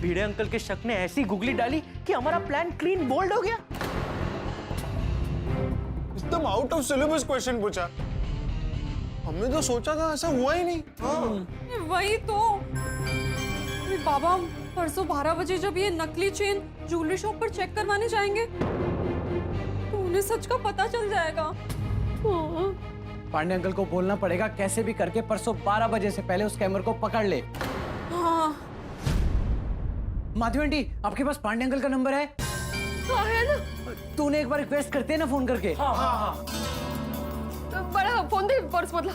भिड़े uncle के शक ने ऐसी गुगली डाली कि हमारा प्लान क्लीन बोल्ड हो गया। एकदम आउट ऑफ सिलेबस क्वेश्चन पूछा। हमने तो सोचा था ऐसा हुआ ही नहीं। हाँ। वही तो बाबा, परसों 12 बजे जब ये नकली चेन ज्वेलरी शॉप पर चेक करवाने जाएंगे तो उन्हें सच का पता चल जाएगा। पांडे अंकल को बोलना पड़ेगा कैसे भी करके परसों 12 बजे से पहले उस स्कैमर को पकड़ ले। हाँ। माधवी आंटी, आपके पास पांडे अंकल का नंबर है? हाँ है ना। तूने एक बार रिक्वेस्ट करते हैं ना फोन करके। हाँ हाँ हाँ। बड़ा फोन दे, पर्स बदला।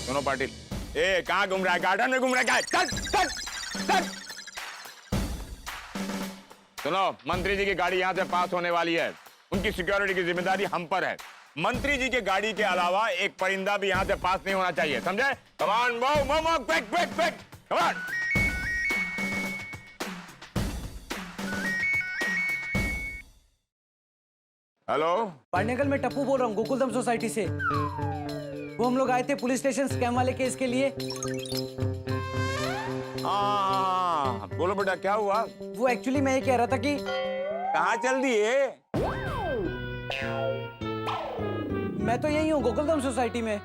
सुनो पाटिल, ए कहाँ घूम रहा है? गार्डन में घूम रहा है? चल चल चल। सुनो, मंत्री जी की गाड़ी यहाँ से पास होने वाली है। उनकी सिक्योरिटी की जिम्मेदारी हम पर है। मंत्री जी की गाड़ी के अलावा एक परिंदा भी यहाँ से पास नहीं होना चाहिए, समझे? Come on, move move move, quick quick quick, come on. Hello Pandey uncle, मैं टप्पू बोल रहा हूँ गोकुलधाम सोसाइटी से। वो हम लोग आए थे पुलिस स्टेशन स्कैम वाले केस के लिए। हाँ, बोलो बेटा, क्या हुआ? वो एक्चुअली मैं ये कह रहा था कि कहाँ चल दिए? मैं तो यही हूँ गोकुलधाम सोसाइटी में।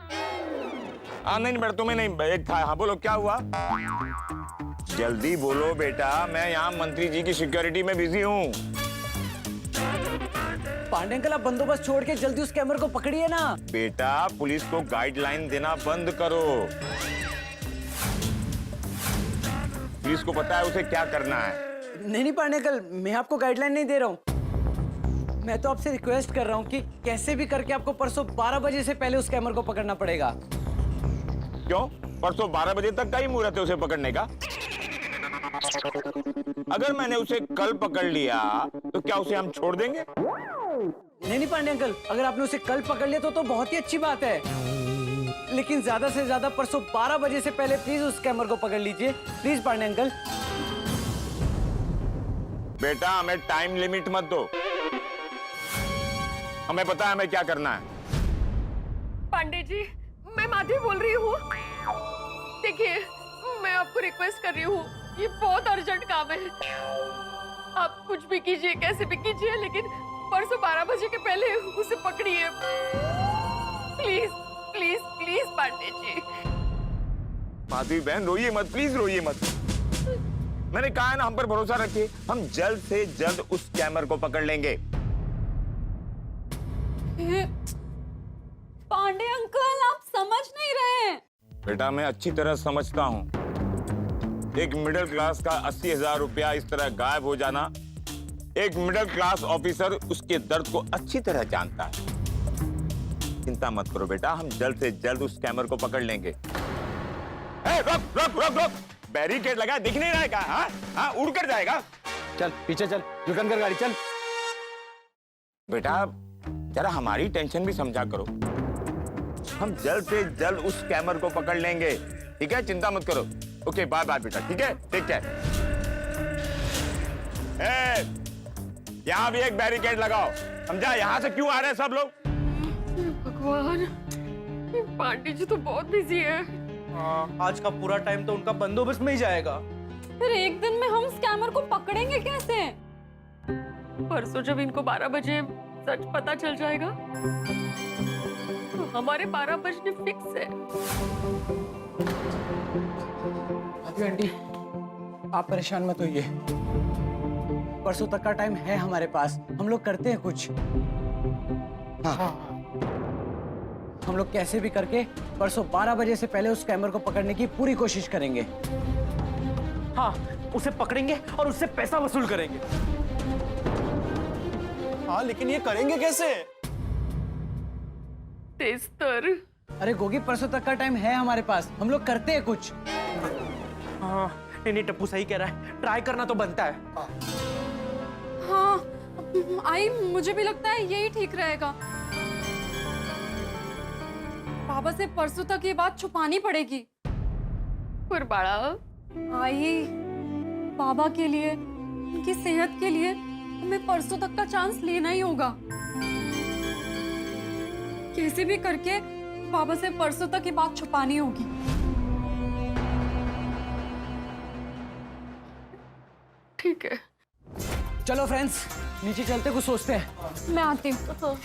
हाँ नहीं बेटा, तुम्हें नहीं, एक था। हाँ बोलो, क्या हुआ? जल्दी बोलो बेटा, मैं यहाँ मंत्री जी की सिक्योरिटी में बिजी हूँ। पांडे अंकल, आप बंदोबस्त छोड़ के जल्दी उस स्कैमर को पकड़िए ना। बेटा, पुलिस को गाइडलाइन देना बंद करो। पुलिस को पता है उसे क्या करना है। नहीं पांडे अंकल, मैं आपको गाइडलाइन नहीं दे रहा हूँ। मैं तो आपसे रिक्वेस्ट कर रहा हूँ कि कैसे भी करके आपको परसों 12 बजे से पहले उस स्कैमर को पकड़ना पड़ेगा। क्यों? परसों 12 बजे तक का ही मुहूर्त है उसे पकड़ने का। अगर मैंने उसे कल पकड़ लिया तो क्या उसे हम छोड़ देंगे? नहीं पांडे अंकल, अगर आपने उसे कल पकड़ लिया तो बहुत ही अच्छी बात है। लेकिन ज्यादा से ज्यादा परसों 12 बजे से पहले प्लीज उस स्कैमर को पकड़ लीजिए, प्लीज पांडे अंकल। बेटा, हमें टाइम लिमिट मत दो, हमें पता है हमें क्या करना है। पांडे जी, मैं माधवी बोल रही हूँ। देखिए, मैं आपको रिक्वेस्ट कर रही हूँ, ये बहुत अर्जेंट काम है। आप कुछ भी कीजिए, कैसे भी कीजिए, लेकिन परसों 12 बजे के पहले उसे पकड़िए। Please please please Pandey ji. Madhavi बहन, रोइए मत, प्लीज रोइए मत। मैंने कहा है ना, हम पर भरोसा रखिए, हम जल्द से जल्द उस स्कैमर को पकड़ लेंगे। पांडे अंकल, आप समझ नहीं रहे हैं। बेटा, मैं अच्छी तरह समझता हूँ। एक मिडिल क्लास का 80,000 रुपया इस तरह गायब हो जाना, एक मिडिल क्लास ऑफिसर उसके दर्द को अच्छी तरह जानता है। चिंता मत करो बेटा, हम जल्द से जल्द उस स्कैमर को पकड़ लेंगे। रुक रुक रुक रुक, बैरिकेड लगा, दिख नहीं रहा है क्या? हाँ हाँ, उड़ कर जाएगा। चल पीछे चल, रिटर्न कर गाड़ी, चल। बेटा, जरा हमारी टेंशन भी समझा करो। हम जल्द से जल्द उस स्कैमर को पकड़ लेंगे, ठीक है? चिंता मत करो। ओके, बाय बाय बेटा, ठीक है? Take care. यहाँ भी एक बैरिकेड लगाओ, समझा? यहाँ से क्यों आ रहे हैं सब लोग? भगवान, पांडे जी तो बहुत बिजी है। हाँ, आज का पूरा टाइम तो उनका बंदोबस्त में ही जाएगा। फिर एक दिन में हम स्कैमर को पकड़ेंगे कैसे? परसों जब इनको 12 बजे सच पता चल जाएगा तो हमारे 12 बजने फिक्स है। आंटी, आप परेशान मत होइए, परसों तक का टाइम है हमारे पास, हम लोग करते हैं कुछ। हाँ, हम लोग कैसे भी करके परसों 12 बजे से पहले उस स्कैमर को पकड़ने की पूरी कोशिश करेंगे। हाँ, उसे पकड़ेंगे और उससे पैसा वसूल करेंगे। हाँ, लेकिन ये करेंगे कैसे? तेस्तर। अरे गोगी, परसों तक का टाइम है हमारे पास, हम लोग करते हैं कुछ। हाँ, नहीं टप्पू सही कह रहा है, ट्राई करना तो बनता है। हाँ, आई मुझे भी लगता है यही ठीक रहेगा। बाबा से परसों तक ये बात छुपानी पड़ेगी। पर बड़ा आई, बाबा के लिए, उनकी सेहत के लिए हमें परसों तक का चांस लेना ही होगा। कैसे भी करके बाबा से परसों तक ये बात छुपानी होगी। ठीक है, चलो फ्रेंड्स, नीचे चलते कुछ सोचते हैं। मैं आती हूँ।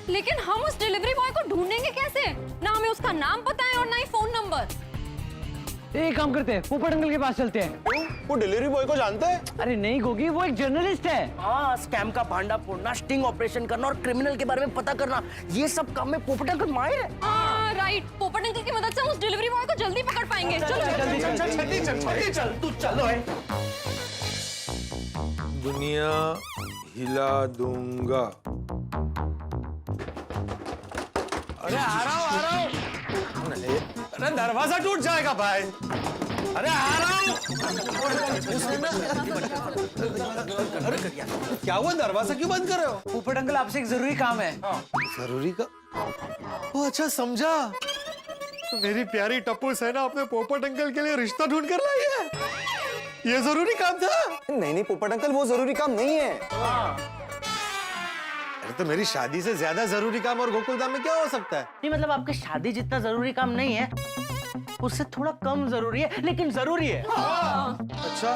लेकिन हम उस डिलीवरी बॉय को ढूंढेंगे कैसे? ना हमें उसका नाम पता है और ना ही फोन नंबर। एक काम करते हैं, पोपट अंकल के पास चलते हैं। वो डिलीवरी बॉय को जानता है? अरे नहीं गोगी, वो एक जर्नलिस्ट है। हाँ, स्कैम का भांडा फोड़ना, स्टिंग ऑपरेशन करना और क्रिमिनल के बारे में पता करना, ये सब काम में पोपट अंकल माहिर है। हाँ राइट, पोपट अंकल की मदद से उस डिलीवरी बॉय को जल्दी पकड़ पाएंगे। चलो जल्दी चल, तू चलो है। दुनिया हिला दूंगा। अरे आ रहा हूँ। अरे दरवाजा टूट जाएगा भाई। अरे आ रहा हूँ। अरे क्या हुआ, दरवाजा क्यों बंद कर रहे हो? पोपट अंकल आपसे एक जरूरी काम है। जरूरी का? ओ अच्छा, समझा। मेरी प्यारी टप्पू सेना अपने पोपट अंकल के लिए रिश्ता ढूंढ कर लाई है। ये जरूरी काम था? नहीं पोपट अंकल, वो जरूरी काम नहीं है। अरे तो मेरी शादी से ज्यादा जरूरी काम और गोकुलधाम में क्या हो सकता है? नहीं मतलब आपकी शादी जितना जरूरी काम नहीं है, उससे थोड़ा कम जरूरी है, लेकिन जरूरी है। अच्छा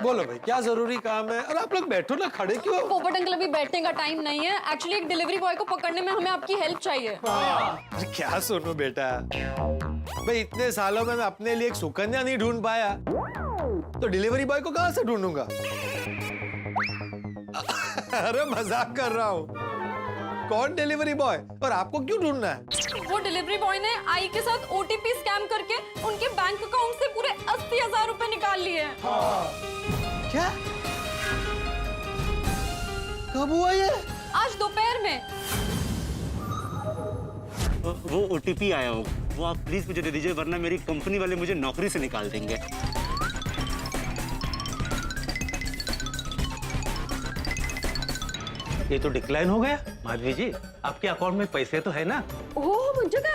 बोलो भाई, क्या जरूरी काम है? और आप लोग बैठो ना, खड़े क्यों? पोपट अंकल, अभी बैठने का टाइम नहीं है। एक्चुअली एक डिलीवरी बॉय को पकड़ने में हमें आपकी हेल्प चाहिए। अरे क्या सुनो बेटा, भाई इतने सालों में मैं अपने लिए एक सुकन्या नहीं ढूंढ पाया, तो डिलीवरी बॉय को कहां से ढूंढूंगा? अरे मजाक कर रहा हूँ। कौन डिलीवरी बॉय और आपको क्यों ढूंढना है? वो डिलीवरी बॉय ने आई के साथ ओटीपी स्कैम करके उनके बैंक अकाउंट से पूरे 80,000 रुपए निकाल लिए हैं। क्या? कब हुआ ये? आज दोपहर में। वो ओटीपी आया होगा, वो आप प्लीज मुझे दे दीजिए, वरना मेरी कंपनी वाले मुझे नौकरी से निकाल देंगे। ये तो डिक्लाइन हो गया। माधवी जी, आपके अकाउंट में पैसे तो है ना? ओह मुझे क्या?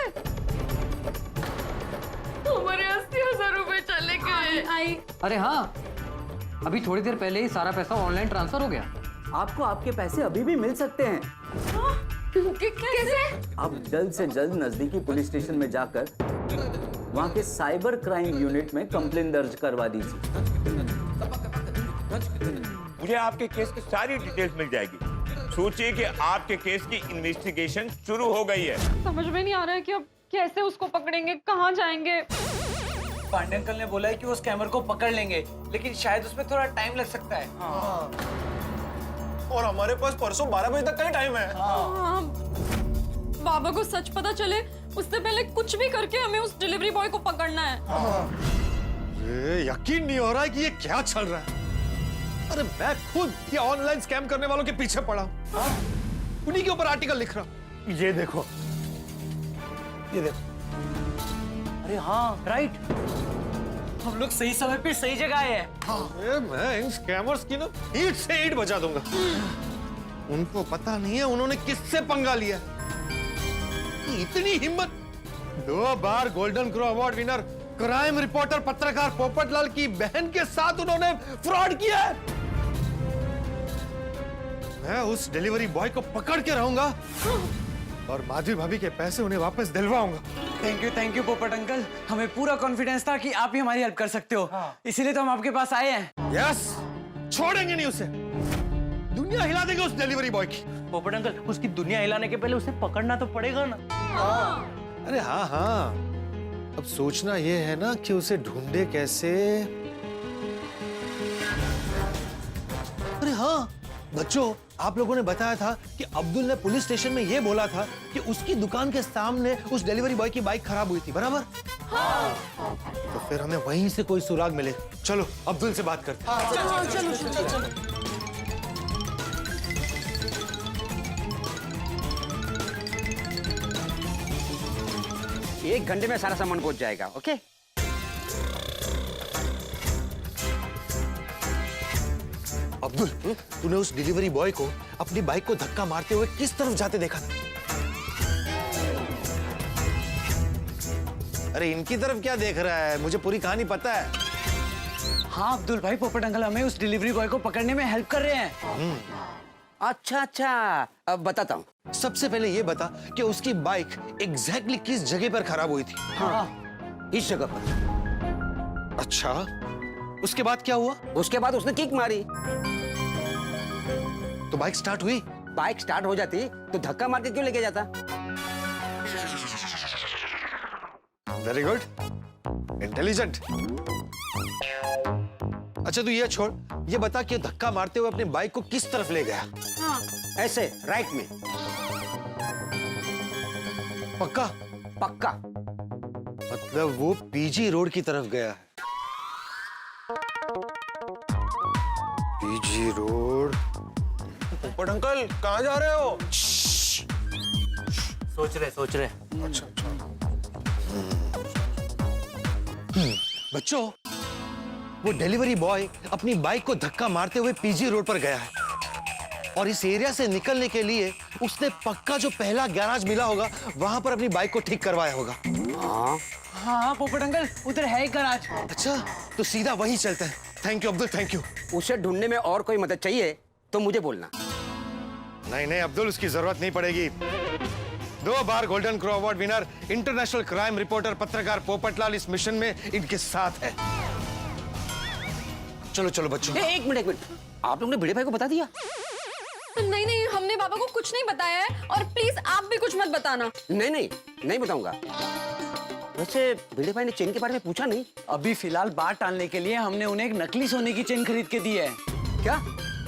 हमारे 80,000 रुपए चले गए। आई अरे हाँ, अभी थोड़ी देर पहले ही सारा पैसा ऑनलाइन ट्रांसफर हो गया। आपको आपके पैसे अभी भी मिल सकते हैं। कैसे? आप जल्द से जल्द नजदीकी पुलिस स्टेशन में जाकर वहाँ के साइबर क्राइम यूनिट में कंप्लेन दर्ज करवा दीजिए। मुझे आपके केस की सारी डिटेल्स मिल जाएगी। सोचिए कि आपके केस की इन्वेस्टिगेशन शुरू हो गई है। समझ में नहीं आ रहा है कि अब कैसे उसको पकड़ेंगे, कहाँ जाएंगे। पांडे अंकल ने बोला है कि वो स्कैमर को पकड़ लेंगे, लेकिन शायद उसमें थोड़ा टाइम लग सकता है। और हमारे पास परसों 12 बजे तक का ही टाइम है। हाँ, बाबा को सच पता चले उससे पहले कुछ भी करके हमें उस डिलीवरी बॉय को पकड़ना है। यकीन नहीं हो रहा है कि ये क्या चल रहा है। अरे मैं खुद ये ऑनलाइन स्कैम करने वालों के पीछे पड़ा हूं। उन्हीं के ऊपर आर्टिकल लिख रहा हूं। ये देखो, ये देखो। अरे हाँ राइट, हम लोग सही समय पे सही जगह आए हैं। अरे मैं इन स्कैमर्स की ना ईंट से ईंट बजा दूंगा। उनको पता नहीं है उन्होंने किससे पंगा लिया। इतनी हिम्मत! 2 बार golden crow award winner crime reporter पत्रकार पोपटलाल की बहन के साथ उन्होंने फ्रॉड किया है। मैं उस डिलीवरी बॉय को पकड़ के रहूंगा और माधवी भाभी के पैसे उन्हें वापस दिलवाऊंगा। थैंक यू पोपट अंकल, हमें पूरा कॉन्फिडेंस था कि आप ही हमारी हेल्प कर सकते हो। इसीलिए तो हम आपके पास आए हैं। यस, छोड़ेंगे नहीं उसे। दुनिया हिला देंगे उस डिलीवरी बॉय की। पोपट अंकल, उसकी दुनिया हिलाने के पहले उसे पकड़ना तो पड़ेगा ना। अरे हाँ हाँ, अब सोचना ये है ना कि उसे ढूंढे कैसे। अरे हाँ बच्चों, आप लोगों ने बताया था कि अब्दुल ने पुलिस स्टेशन में ये बोला था कि उसकी दुकान के सामने उस डिलीवरी बॉय की बाइक खराब हुई थी, बराबर? हाँ। तो फिर हमें वहीं से कोई सुराग मिले। चलो अब्दुल से बात करते हैं। चलो। 1 घंटे में सारा सामान पहुंच जाएगा। ओके? अब्दुल, तूने उस डिलीवरी बॉय को अपनी बाइक को धक्का मारते हुए किस तरफ जाते देखा था? अरे इनकी तरफ क्या देख रहा है? मुझे पूरी कहानी पता है। हाँ अब्दुल भाई, पोपट अंकल हमें उस डिलीवरी बॉय को पकड़ने में हेल्प कर रहे हैं। अच्छा अच्छा, अब बताता हूँ। सबसे पहले ये बता कि उसकी बाइक एग्जैक्टली किस जगह पर खराब हुई थी। हाँ, इस जगह पर। अच्छा, उसके बाद क्या हुआ? उसके बाद उसने किक मारी। तो बाइक स्टार्ट हुई? बाइक स्टार्ट हो जाती तो धक्का मार के क्यों लेके जाता? Very good, intelligent. अच्छा तू ये छोड़, ये बता कि धक्का मारते हुए अपनी बाइक को किस तरफ ले गया? हाँ, ऐसे राइट में। पक्का? पक्का। मतलब वो पीजी रोड की तरफ गया है। PG road. पोपट अंकल कहाँ जा रहे हो? सोच रहे। अच्छा अच्छा। बच्चों, वो डिलीवरी बॉय अपनी बाइक को धक्का मारते हुए पीजी रोड पर गया है और इस एरिया से निकलने के लिए उसने पक्का जो पहला गैराज मिला होगा वहां पर अपनी बाइक को ठीक करवाया होगा। हाँ पोपट अंकल, उधर है एक गैराज। अच्छा, तो सीधा वहीं चलते हैं। Thank you Abdul, thank you. उसे ढूंढने में और कोई मदद चाहिए तो मुझे बोलना। नहीं अब्दुल, उसकी जरूरत नहीं पड़ेगी। 2 बार golden crow award winner, international crime reporter, पत्रकार पोपटलाल इस मिशन में इनके साथ है। चलो चलो बच्चों। एक मिनट, आप लोगों ने भिड़े भाई को बता दिया? नहीं, हमने बाबा को कुछ नहीं बताया है और प्लीज आप भी कुछ मत बताना। नहीं बताऊंगा। वैसे भिड़े भाई ने चेन के बारे में पूछा नहीं? अभी फिलहाल बात टालने के लिए हमने उन्हें एक नकली सोने की चेन खरीद के दी है। क्या?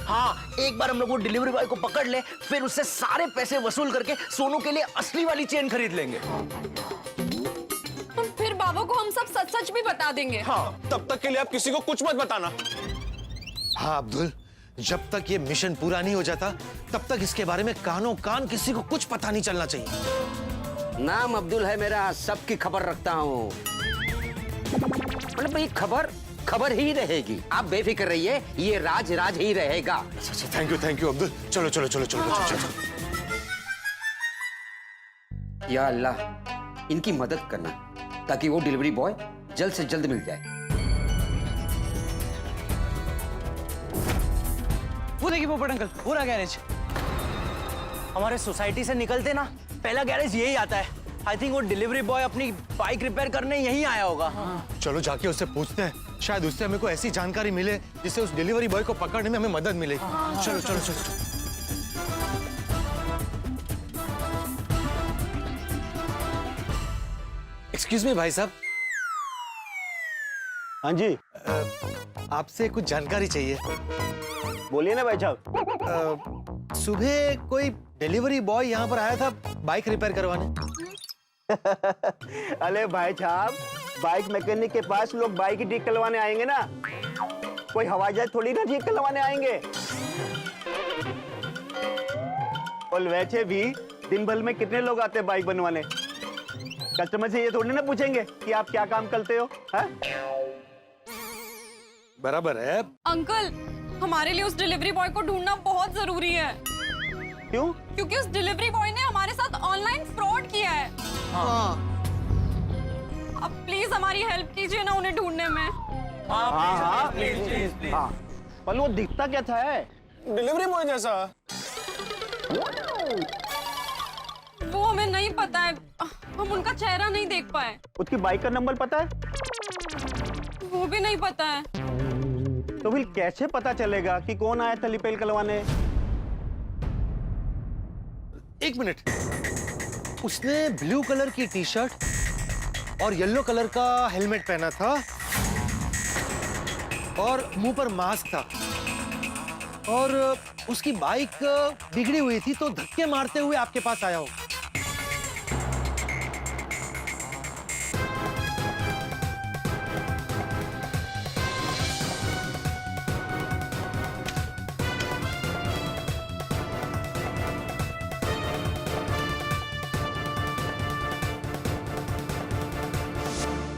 हाँ, एक बार हम लोग वो डिलीवरी बॉय को पकड़ ले, फिर उससे सारे पैसे वसूल करके सोनू के लिए असली वाली चेन खरीद लेंगे। फिर बाबा को हम सब सच सच भी बता देंगे। हाँ, तब तक के लिए आप किसी को कुछ मत बताना। हाँ अब्दुल, जब तक ये मिशन पूरा नहीं हो जाता तब तक इसके बारे में कानों कान किसी को कुछ पता नहीं चलना चाहिए। नाम अब्दुल है मेरा, सबकी खबर रखता हूँ। मतलब भाई खबर ही रहेगी। आप बेफिक्र रहिए, ये राज ही रहेगा। अच्छा, थैंक यू अब्दुल। चलो चलो चलो चलो बच्चों, चलो। या अल्लाह, इनकी मदद करना ताकि वो डिलीवरी बॉय जल्द से जल्द मिल जाए। वो देखिए पोपट अंकल, वो रहा गैरेज। हमारे सोसाइटी से निकलते ना पहला गैरेज यही आता है। आई थिंक वो डिलीवरी बॉय अपनी बाइक रिपेयर करने यहीं आया होगा। चलो जाके उससे पूछते हैं, शायद उससे हमें कोई ऐसी जानकारी मिले जिससे उस डिलीवरी बॉय को पकड़ने में हमें मदद मिलेगी। चलो चलो चलो। एक्सक्यूज मी भाई साहब। हाँ जी, आपसे कुछ जानकारी चाहिए। बोलिए ना भाई साहब। सुबह कोई डिलीवरी बॉय यहाँ पर आया था बाइक रिपेयर करवाने। अरे भाई साहब, बाइक मैकेनिक के पास लोग बाइक ही ठीक करवाने आएंगे ना, कोई हवाई जहाज थोड़ी ना ठीक करवाने आएंगे। और वैसे भी दिन भर में कितने लोग आते हैं बाइक बनवाने? कस्टमर से ये थोड़ी ना पूछेंगे कि आप क्या काम करते हो। हा? बराबर है। अंकल, हमारे लिए उस डिलीवरी बॉय को ढूंढना बहुत जरूरी है। क्यों? क्योंकि उस डिलीवरी बॉय ने हमारे साथ ऑनलाइन फ्रॉड किया है। हाँ। अब प्लीज हमारी हेल्प कीजिए ना उन्हें ढूंढने में। हाँ, पर वो दिखता क्या था? डिलीवरी बॉय जैसा। वो हमें नहीं पता है, हम उनका चेहरा नहीं देख पाए। उसकी बाइक का नंबर पता है? वो भी नहीं पता है। तो फिर कैसे पता चलेगा कि कौन आया था रिपेयर करवाने? एक मिनट, उसने ब्लू कलर की टी शर्ट और येलो कलर का हेलमेट पहना था और मुंह पर मास्क था और उसकी बाइक बिगड़ी हुई थी तो धक्के मारते हुए आपके पास आया हो।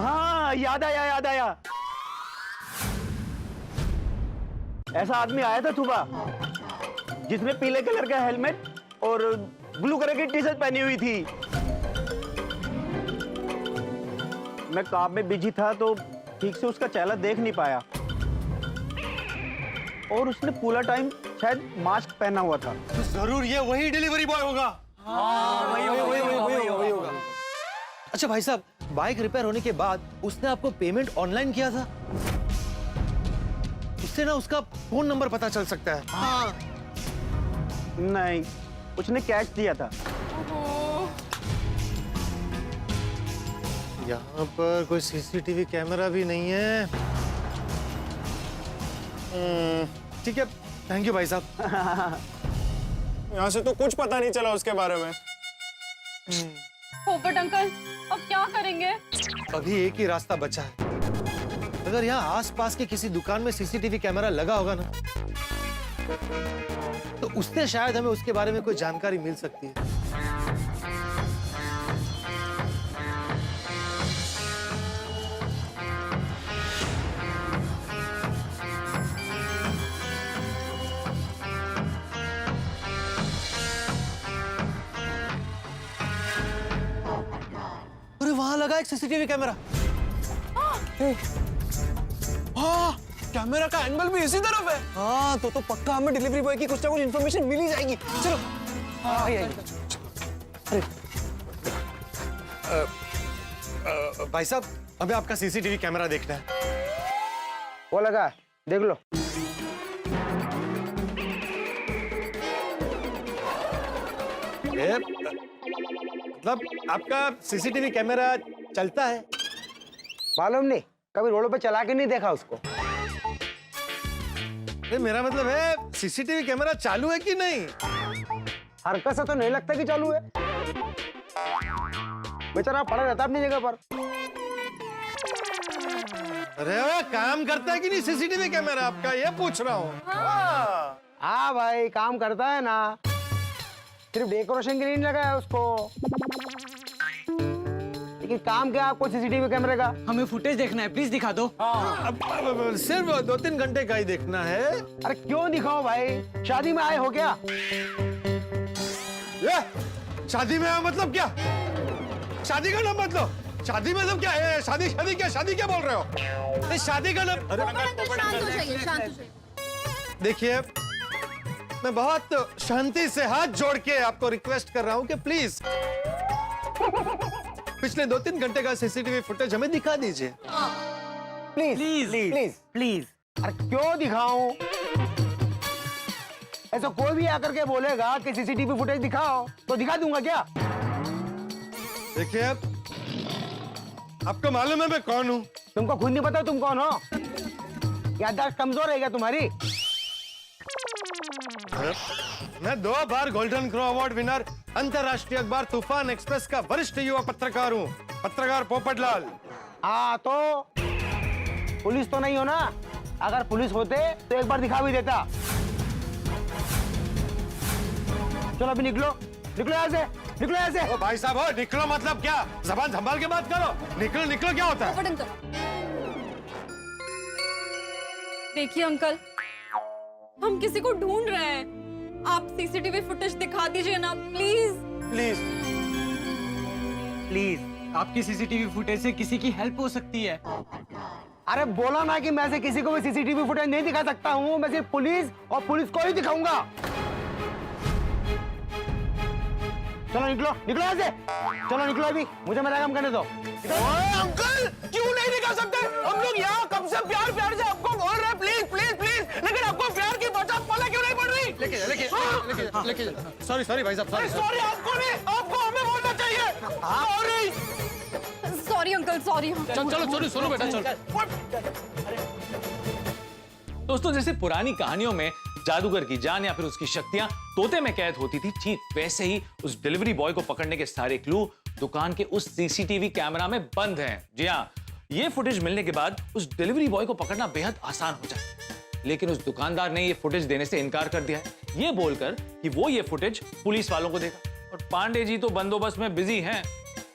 हाँ, याद आया। ऐसा आदमी आया था सुबह जिसने पीले कलर का हेलमेट और ब्लू कलर की टी शर्ट पहनी हुई थी। मैं काम में बिजी था तो ठीक से उसका चेहरा देख नहीं पाया। और उसने पूरा टाइम शायद मास्क पहना हुआ था। तो जरूर ये वही डिलीवरी बॉय होगा। वही होगा। अच्छा भाई साहब, बाइक रिपेयर होने के बाद उसने आपको पेमेंट ऑनलाइन किया था? उससे ना उसका फोन नंबर पता चल सकता है। हाँ। नहीं, उसने कैश दिया था। यहाँ पर कोई सीसीटीवी कैमरा भी नहीं है। ठीक है, थैंक यू भाई साहब। यहाँ से तो कुछ पता नहीं चला उसके बारे में। पोपट अंकल, अब क्या करेंगे? अभी एक ही रास्ता बचा है। अगर यहाँ आसपास के किसी दुकान में सीसीटीवी कैमरा लगा होगा ना, तो उससे शायद हमें उसके बारे में कोई जानकारी मिल सकती है। अरे वहां लगा एक सीसीटीवी कैमरा। हाँ, कैमरा का एंगल भी इसी तरफ है। हाँ, तो पक्का हमें डिलीवरी बॉय की कुछ ना कुछ इन्फॉर्मेशन मिल ही जाएगी। चलो। भाई साहब, हमें आपका सीसीटीवी कैमरा देखना है। वो लगा, देख लो। मतलब आपका सीसीटीवी कैमरा चलता है? मालूम नहीं, कभी रोड पे चला के नहीं देखा उसको। अरे मेरा मतलब है सीसीटीवी कैमरा चालू है कि नहीं? हरकत से तो नहीं लगता कि चालू है। बेचारा पड़ा रहता अपनी जगह पर। अरे वो काम करता है कि नहीं सीसीटीवी कैमरा आपका, ये पूछ रहा हूँ। हाँ भाई, काम करता है ना, सिर्फ डेकोरेशन के लिए नहीं लगाया उसको। लेकिन काम क्या आपको सीसीटीवी कैमरे का? हमें फुटेज देखना है, प्लीज दिखा दो। अब सिर्फ 2-3 घंटे का ही देखना है। अरे क्यों दिखाओ भाई, शादी में आए हो क्या? ये शादी में आया मतलब क्या? शादी का नाम मतलब? शादी में मतलब क्या है? शादी क्या बोल रहे हो? नहीं, शादी का नाम। देखिए, मैं बहुत शांति से हाथ जोड़ के आपको रिक्वेस्ट कर रहा हूँ कि प्लीज पिछले 2-3 घंटे का सीसीटीवी फुटेज हमें दिखा दीजिए। Please please please please. अरे क्यों दिखाऊं? ऐसा कोई भी आकर के बोलेगा कि सीसीटीवी फुटेज दिखाओ तो दिखा दूंगा क्या? देखिए, आपको मालूम है मैं कौन हूँ? तुमको खुद नहीं पता तुम कौन हो? याददाश्त कमजोर है क्या तुम्हारी? मैं 2 बार गोल्डन क्रो अवार्ड विनर अंतरराष्ट्रीय अखबार तूफान एक्सप्रेस का वरिष्ठ युवा पत्रकार हूँ, पत्रकार पोपटलाल। हाँ, तो पुलिस तो नहीं हो ना? अगर पुलिस होते तो एक बार दिखा भी देता। चलो अभी निकलो, निकलो यहाँ से, निकलो यहाँ से। ओ भाई साहब, हो निकलो मतलब क्या? जबान संभाल के बात करो। निकलो निकलो क्या होता है? देखिए अंकल, हम किसी को ढूंढ रहे हैं, आप सीसीटीवी फुटेज दिखा दीजिए ना प्लीज। प्लीज प्लीज, आपकी सीसीटीवी फुटेज से किसी की हेल्प हो सकती है। अरे बोला ना कि मैं से किसी को भी सीसीटीवी फुटेज नहीं दिखा सकता हूँ, मैं सिर्फ पुलिस और पुलिस को ही दिखाऊंगा। चलो निकलो, निकलो यहाँ से, चलो निकलो अभी, मुझे मेरा काम करने दो। अंकल, क्यों नहीं दिखा सकते? हम लोग यहाँ कब से प्यार से आपको बोल रहे हैं प्लीज प्लीज प्लीज, लेकिन आपको प्यार की बरसात पता क्यों नहीं पड़ रही? लेकिन सॉरी भाई साहब, सॉरी आपको नहीं, आपको हमें बोलना चाहिए। सॉरी। Sorry uncle, sorry. चलो सुनो बेटा, चलो। दोस्तों, जैसे पुरानी कहानियों में जादूगर की जान या फिर उसकी शक्तियां तोते में कैद होती थी, ठीक वैसे ही उस डिलीवरी बॉय को पकड़ने के सारे क्लू दुकान के उस सीसीटीवी कैमरा में बंद हैं। जी हाँ, ये फुटेज मिलने के बाद उस डिलीवरी बॉय को पकड़ना बेहद आसान हो जाए। लेकिन उस दुकानदार ने ये फुटेज देने से इनकार कर दिया है, ये बोलकर कि वो ये फुटेज पुलिस वालों को देगा। और पांडे जी तो बंदोबस्त में बिजी हैं।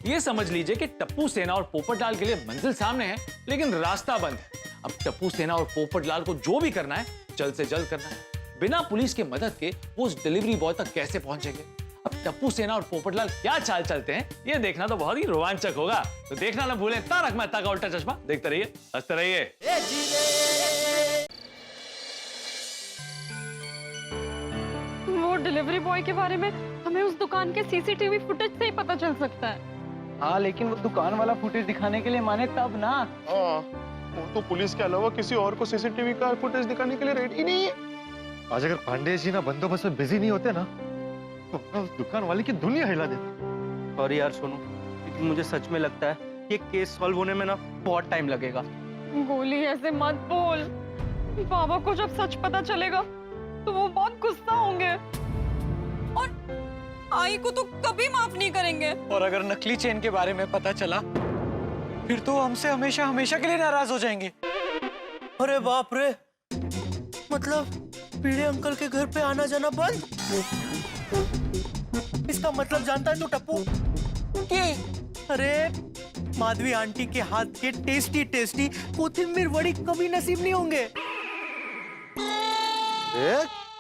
ये समझ लीजिए कि टप्पू सेना और पोपटलाल के लिए मंजिल सामने है, लेकिन रास्ता बंद है। अब टप्पू सेना और पोपटलाल को जो भी करना है जल्द से जल्द करना है। बिना पुलिस के मदद के वो उस डिलीवरी बॉय तक कैसे पहुंचेंगे? अब टप्पू सेना और पोपटलाल क्या चाल चलते हैं, ये देखना तो बहुत ही रोमांचक होगा। तो देखना ना भूलें तारक मेहता का उल्टा चश्मा। देखते रहिए, हंसते रहिए। डिलीवरी बॉय के बारे में हमें उस दुकान के सीसीटीवी फुटेज से ही पता चल सकता है। हाँ, लेकिन वो दुकान वाला फुटेज दिखाने के लिए माने तब ना। हाँ, वो तो पुलिस के अलावा किसी और को सीसीटीवी का फुटेज दिखाने के लिए रेडी नहीं है। आज अगर पांडे जी ना बंदोबस्त में बिजी नहीं होते ना तो उस दुकान वाले की दुनिया हिला देते। और यार सुनो, लेकिन मुझे सच में लगता है ये केस सॉल्व होने में ना बहुत टाइम लगेगा। गोली ऐसे मत बोल, बाबा को जब सच पता चलेगा तो वो बहुत गुस्सा होंगे और आई को तो कभी माफ नहीं करेंगे। और अगर नकली चेन के बारे में पता चला फिर तो हमसे हमेशा हमेशा के लिए नाराज हो जाएंगे। अरे बाप रे, मतलब पीड़े अंकल के घर पे आना जाना बंद। इसका मतलब जानता है तू टप्पू? अरे माधवी आंटी के हाथ के टेस्टी टेस्टी कोथिंबीर वड़ी कभी नसीब नहीं होंगे।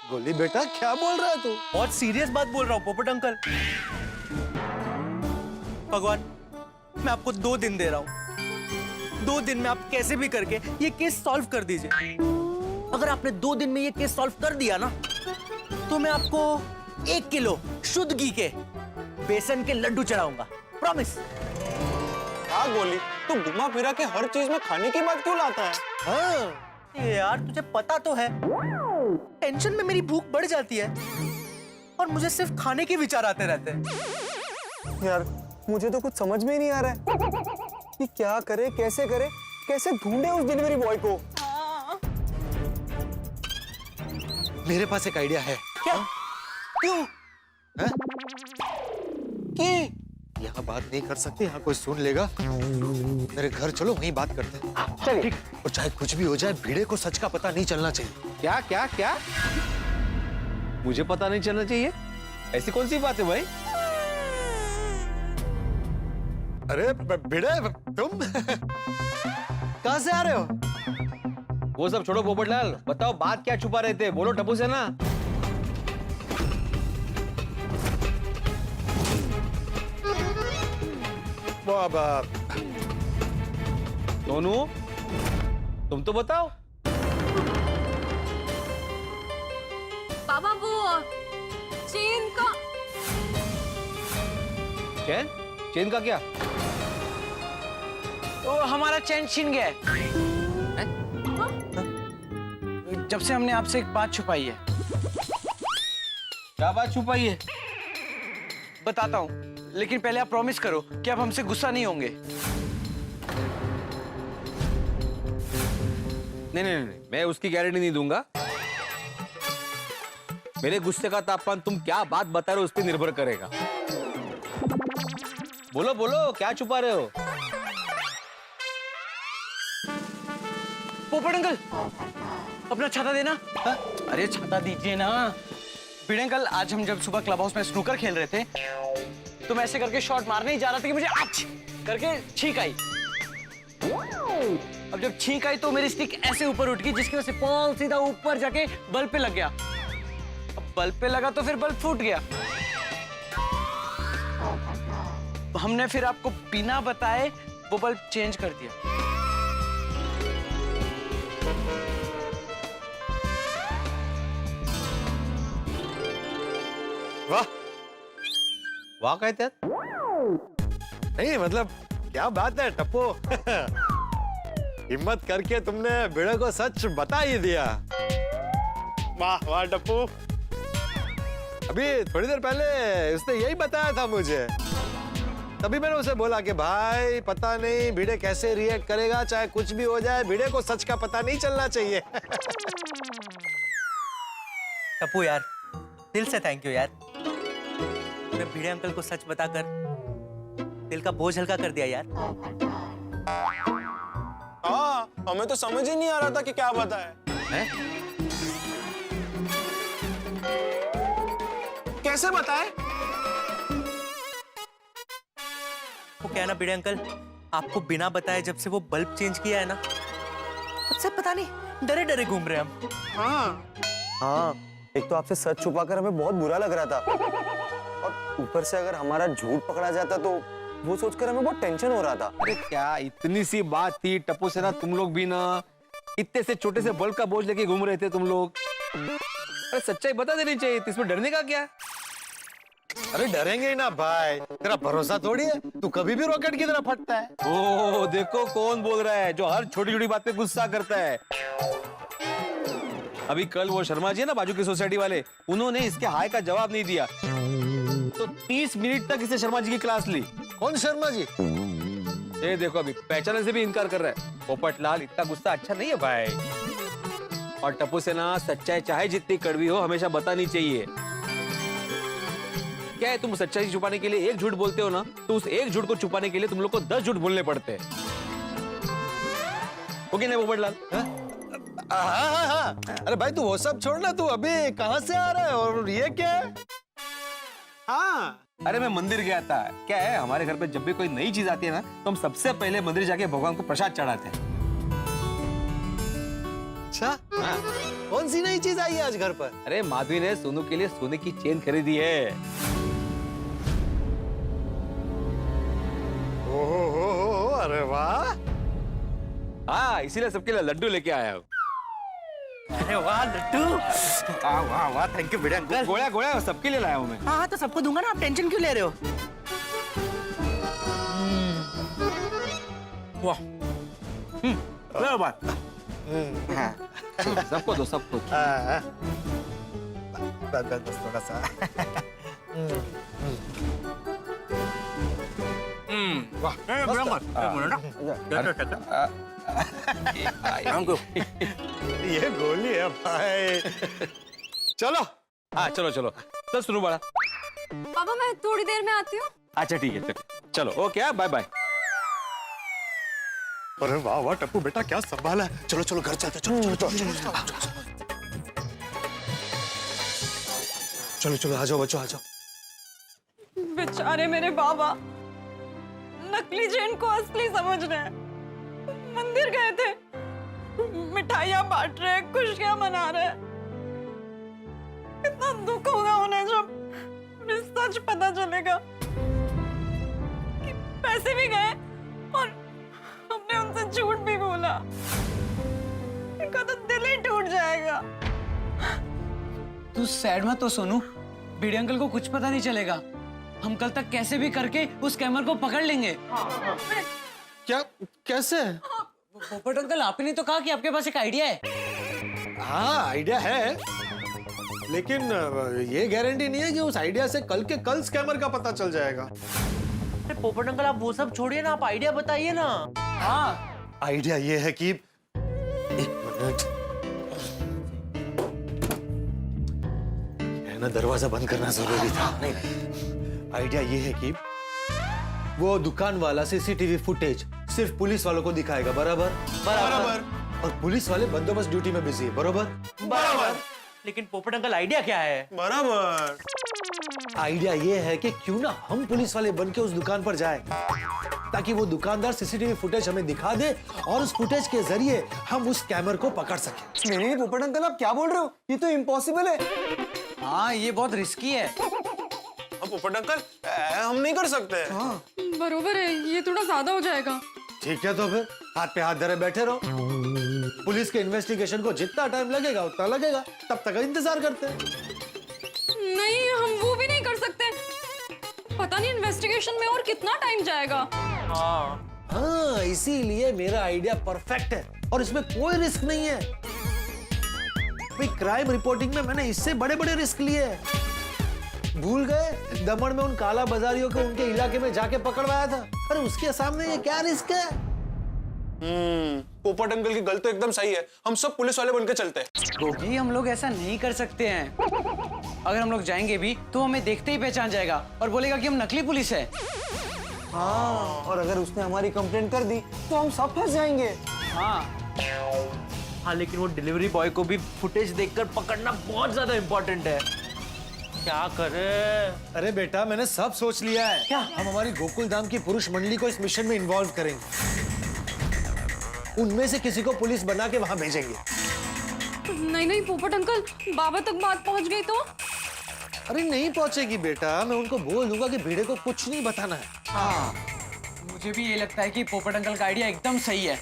गोली बेटा क्या बोल रहा है तू? बहुत सीरियस बात बोल रहा हूँ पोपट अंकल। भगवान, मैं आपको 2 दिन दे रहा हूँ। 2 दिन में आप कैसे भी करके ये केस सॉल्व कर दीजिए। अगर आपने 2 दिन में ये केस सॉल्व कर दिया ना तो मैं आपको 1 किलो शुद्ध घी के बेसन के लड्डू चढ़ाऊंगा, प्रॉमिस। हाँ गोली, तू घुमा फिरा के हर चीज में खाने की बात क्यों लाता है? हाँ यार, तुझे पता तो है टेंशन में मेरी भूख बढ़ जाती है और मुझे सिर्फ खाने के विचार आते रहते हैं। यार मुझे तो कुछ समझ में ही नहीं आ रहा है कि क्या करे, कैसे ढूंढे उस डिलीवरी बॉय को। मेरे पास एक आइडिया है। क्या? क्यों? यहाँ बात नहीं कर सकते, यहाँ कोई सुन लेगा। मेरे घर चलो, वहीं बात करते हैं। चलिए। और चाहे कुछ भी हो जाए, भिड़े को सच का पता नहीं चलना चाहिए। क्या क्या क्या? मुझे पता नहीं चलना चाहिए? ऐसी कौन सी बात है भाई? अरे भिड़े, तुम कहाँ से आ रहे हो? वो सब छोड़ो पोपटलाल, बताओ बात क्या छुपा रहे थे, बोलो टप्पू से ना। सोनू, तुम तो बताओ। बाबा वो चेन का। चेन का क्या? तो हमारा चैन छीन गया है। जब से हमने आपसे एक बात छुपाई है। क्या बात छुपाई है? बताता हूँ, लेकिन पहले आप प्रॉमिस करो कि आप हमसे गुस्सा नहीं होंगे। नहीं, मैं उसकी गारंटी नहीं दूंगा। मेरे गुस्से का तापमान तुम क्या बात बता रहे हो उस पर निर्भर करेगा। बोलो बोलो, क्या छुपा रहे हो? पोपट अंकल, अपना छाता देना। हाँ? अरे छाता दीजिए ना। भिड़े अंकल, आज हम जब सुबह क्लब हाउस में स्नूकर खेल रहे थे तो मैं ऐसे करके शॉट मारने ही जा रहा था कि मुझे आच करके छींक आई। अब जब छींक आई तो मेरी स्टिक ऐसे ऊपर उठ गई, जिसकी वजह से बॉल सीधा ऊपर जाके बल्ब पे लग गया। अब बल्ब पे लगा तो फिर बल्ब फूट गया। तो हमने फिर आपको बिना बताए वो बल्ब चेंज कर दिया। वाह वाह कहते हैं? नहीं, मतलब क्या बात है टप्पू। हिम्मत करके तुमने भिड़े को सच बता ही दिया। वाह वाह टप्पू। अभी थोड़ी देर पहले उसने यही बताया था मुझे। तभी मैंने उसे बोला कि भाई पता नहीं भिड़े कैसे रिएक्ट करेगा, चाहे कुछ भी हो जाए, भिड़े को सच का पता नहीं चलना चाहिए। टप्पू यार, दिल से थैंक यू यार। तूने भिड़े अंकल को सच बताकर दिल का बोझ हल्का कर दिया यार। हाँ, हमें तो समझ ही नहीं आ रहा था कि क्या बताए। कैसे बताए? वो क्या ना भिड़े अंकल, आपको बिना बताए जब से वो बल्ब चेंज किया है ना, तब से पता नहीं डरे डरे घूम रहे हम। हाँ, एक तो आपसे सच छुपाकर हमें बहुत बुरा लग रहा था और ऊपर से अगर हमारा झूठ पकड़ा जाता तो वो सोचकर हमें बहुत टेंशन हो रहा था। अरे क्या इतनी सी बात थी टप्पू से ना, तुम लोग भी ना इतने से छोटे से बल्ब का बोझ लेके घूम रहे थे तुम लोग। अरे सच्चाई बता देनी चाहिए, इसमें डरने का क्या? अरे डरेंगे ही ना भाई, तेरा भरोसा थोड़ी है, तू कभी भी रॉकेट की तरह फटता है। ओ देखो कौन बोल रहा है, जो हर छोटी छोटी बात पे गुस्सा करता है। अभी कल वो शर्मा जी है ना बाजू की सोसाइटी वाले, उन्होंने इसके हाय का जवाब नहीं दिया, तो 30 मिनट तक इसे शर्मा जी की क्लास ली। कौन शर्मा जी? ये देखो अभी पहचानने से भी इनकार कर रहा है। पोपटलाल इतना गुस्सा अच्छा नहीं है भाई। और टप्पू से ना सच्चाई चाहे जितनी कड़वी हो हमेशा बतानी चाहिए। क्या है, तुम सच्चाई छुपाने के लिए एक झूठ बोलते हो ना, तो उस एक झूठ को छुपाने के लिए तुम लोग को 10 झूठ बोलने पड़ते हैं। ओके नहीं पोपटलाल? हाँ। अरे भाई तू वो सब छोड़ना, तू अभी कहाँ से आ रहा है और ये क्या है? हाँ अरे मैं मंदिर गया था। क्या है, हमारे घर पे जब भी कोई नई चीज आती है ना, तो हम सबसे पहले मंदिर जाके भगवान को प्रसाद चढ़ाते हैं। अच्छा, हाँ। कौन सी नई चीज आई है आज घर पर? अरे माधवी ने सोनू के लिए सोने की चेन खरीदी है। ओहो, अरे वाह। हाँ इसीलिए सबके लिए लड्डू लेके आया हूँ। अरे वाह लड्डू। वाह वाह थैंक यू बेटा। गोया गोया सबके लिए लाया हूँ मैं। हाँ तो सबको दूंगा ना, आप टेंशन क्यों ले रहे हो? वाह सबको दो सबको। बस थोड़ा सा। ये गोली है भाई। चलो हाँ चलो चलो तो सुनो बड़ा। पापा मैं थोड़ी देर में आती हूँ। अच्छा ठीक है चलो ओके बाय बाय। अरे वाह वाह टप्पू बेटा क्या संभाला है। चलो चलो घर चलते, चलो चलो चलो चलो आ जाओ बच्चों आ जाओ। बेचारे मेरे बाबा नकली चेन को असली समझ रहे हैं। मंदिर गए थे, मिठाइयाँ बांट रहे, खुशियाँ मना रहे। कितना दुख होगा उन्हें जब सच पता चलेगा कि पैसे भी गए और हमने उनसे झूठ भी बोला। इनका तो दिल ही टूट जाएगा। तू सैड मत तो सोनू, भिड़े अंकल को कुछ पता नहीं चलेगा। हम कल तक कैसे भी करके उस स्कैमर को पकड़ लेंगे। क्या कैसे? पोपट अंकल आपने नहीं तो कहा कि आपके पास एक आइडिया है? हाँ आइडिया है, लेकिन ये गारंटी नहीं है कि उस आइडिया से कल के कल स्कैमर का पता चल जाएगा। अरे पोपट अंकल आप वो सब छोड़िए ना, आप आइडिया बताइए ना। हाँ आइडिया ये है कि एक मिनट है ना, दरवाजा बंद करना जरूरी था। आइडिया ये है कि वो दुकान वाला सीसीटीवी फुटेज सिर्फ पुलिस वालों को दिखाएगा। बराबर बराबर। और पुलिस वाले बंदोबस्त ड्यूटी में बिजी है। बराबर बराबर। लेकिन पोपट अंकल आइडिया क्या है? बराबर। आइडिया ये है कि क्यों ना हम पुलिस वाले बन के उस दुकान पर जाए, ताकि वो दुकानदार सीसीटीवी फुटेज हमें दिखा दे और उस फुटेज के जरिए हम उस स्कैमर को पकड़ सके। नहीं पोपट अंकल आप क्या बोल रहे हो, ये तो इम्पॉसिबल है। हाँ ये बहुत रिस्की है। पोपट अंकल हम नहीं कर सकते। हाँ। बरोबर है, ये थोड़ा ज्यादा हो जाएगा। ठीक है तो फिर हाथ पे हाथ धरे बैठे रहो। पुलिस के इन्वेस्टिगेशन को जितना टाइम लगेगा उतना लगेगा, तब तक इंतजार करते हैं। नहीं हम वो भी नहीं कर सकते। पता नहीं इन्वेस्टिगेशन में और कितना टाइम जाएगा। हाँ इसीलिए मेरा आइडिया परफेक्ट है और इसमें कोई रिस्क नहीं है। भाई क्राइम रिपोर्टिंग में मैंने इससे बड़े बड़े रिस्क लिए हैं। भूल गए दमन में उन काला बाजारियों को उनके इलाके में जाके पकड़वाया था। अरे उसके सामने ये क्या रिस्क है? पोपट अंकल की गल तो एकदम सही है, हम सब पुलिस वाले बनकर चलते हैं। क्योंकि हम लोग ऐसा नहीं कर सकते हैं। अगर हम लोग जाएंगे भी तो हमें देखते ही पहचान जाएगा और बोलेगा कि हम नकली पुलिस है। हाँ और अगर उसने हमारी कंप्लेंट कर दी तो हम सब फंस जाएंगे। हाँ लेकिन वो डिलीवरी बॉय को भी फुटेज देखकर पकड़ना बहुत ज्यादा इम्पोर्टेंट है। क्या करे? अरे बेटा मैंने सब सोच लिया है। क्या? हम हमारी गोकुल धाम की पुरुष मंडली को इस मिशन में इन्वॉल्व करेंगे। उनमें से किसी को पुलिस बना के वहां भेजेंगे। नहीं नहीं पोपट अंकल, बाबा तक बात पहुंच गई तो? अरे नहीं पहुंचेगी बेटा, मैं उनको बोल दूंगा कि भिड़े को कुछ नहीं बताना है। हाँ मुझे भी ये लगता है कि पोपट अंकल का आइडिया एकदम सही है।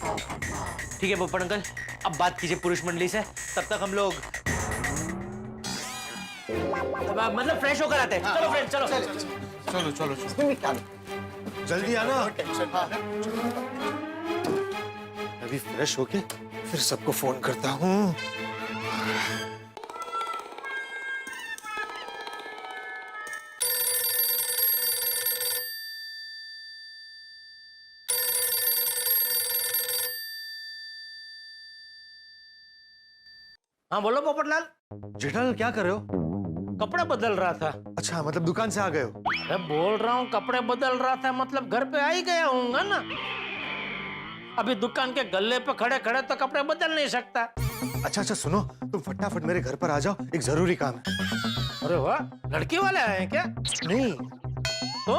ठीक है पोपट अंकल, अब बात कीजिए पुरुष मंडली से, तब तक हम लोग मतलब फ्रेश होकर आते हैं। चलो फ्रेंड, चलो। चलो चलो चलो जल्दी आना। अभी फ्रेश होके फिर सबको फोन करता हूँ। हाँ बोलो पोपटलाल। जेठालाल क्या कर रहे हो? कपड़े बदल रहा था। अच्छा मतलब दुकान से आ गए हो? अरे बोल रहा हूँ कपड़े बदल रहा था, मतलब घर पे आ ही गया हूँगा ना। अभी दुकान के गल्ले पे खड़े खड़े तो कपड़े बदल नहीं सकता। अच्छा अच्छा सुनो, तुम फटाफट मेरे घर पर आ जाओ, एक जरूरी काम है। अरे वाह, लड़की वाले आए हैं क्या? नहीं तो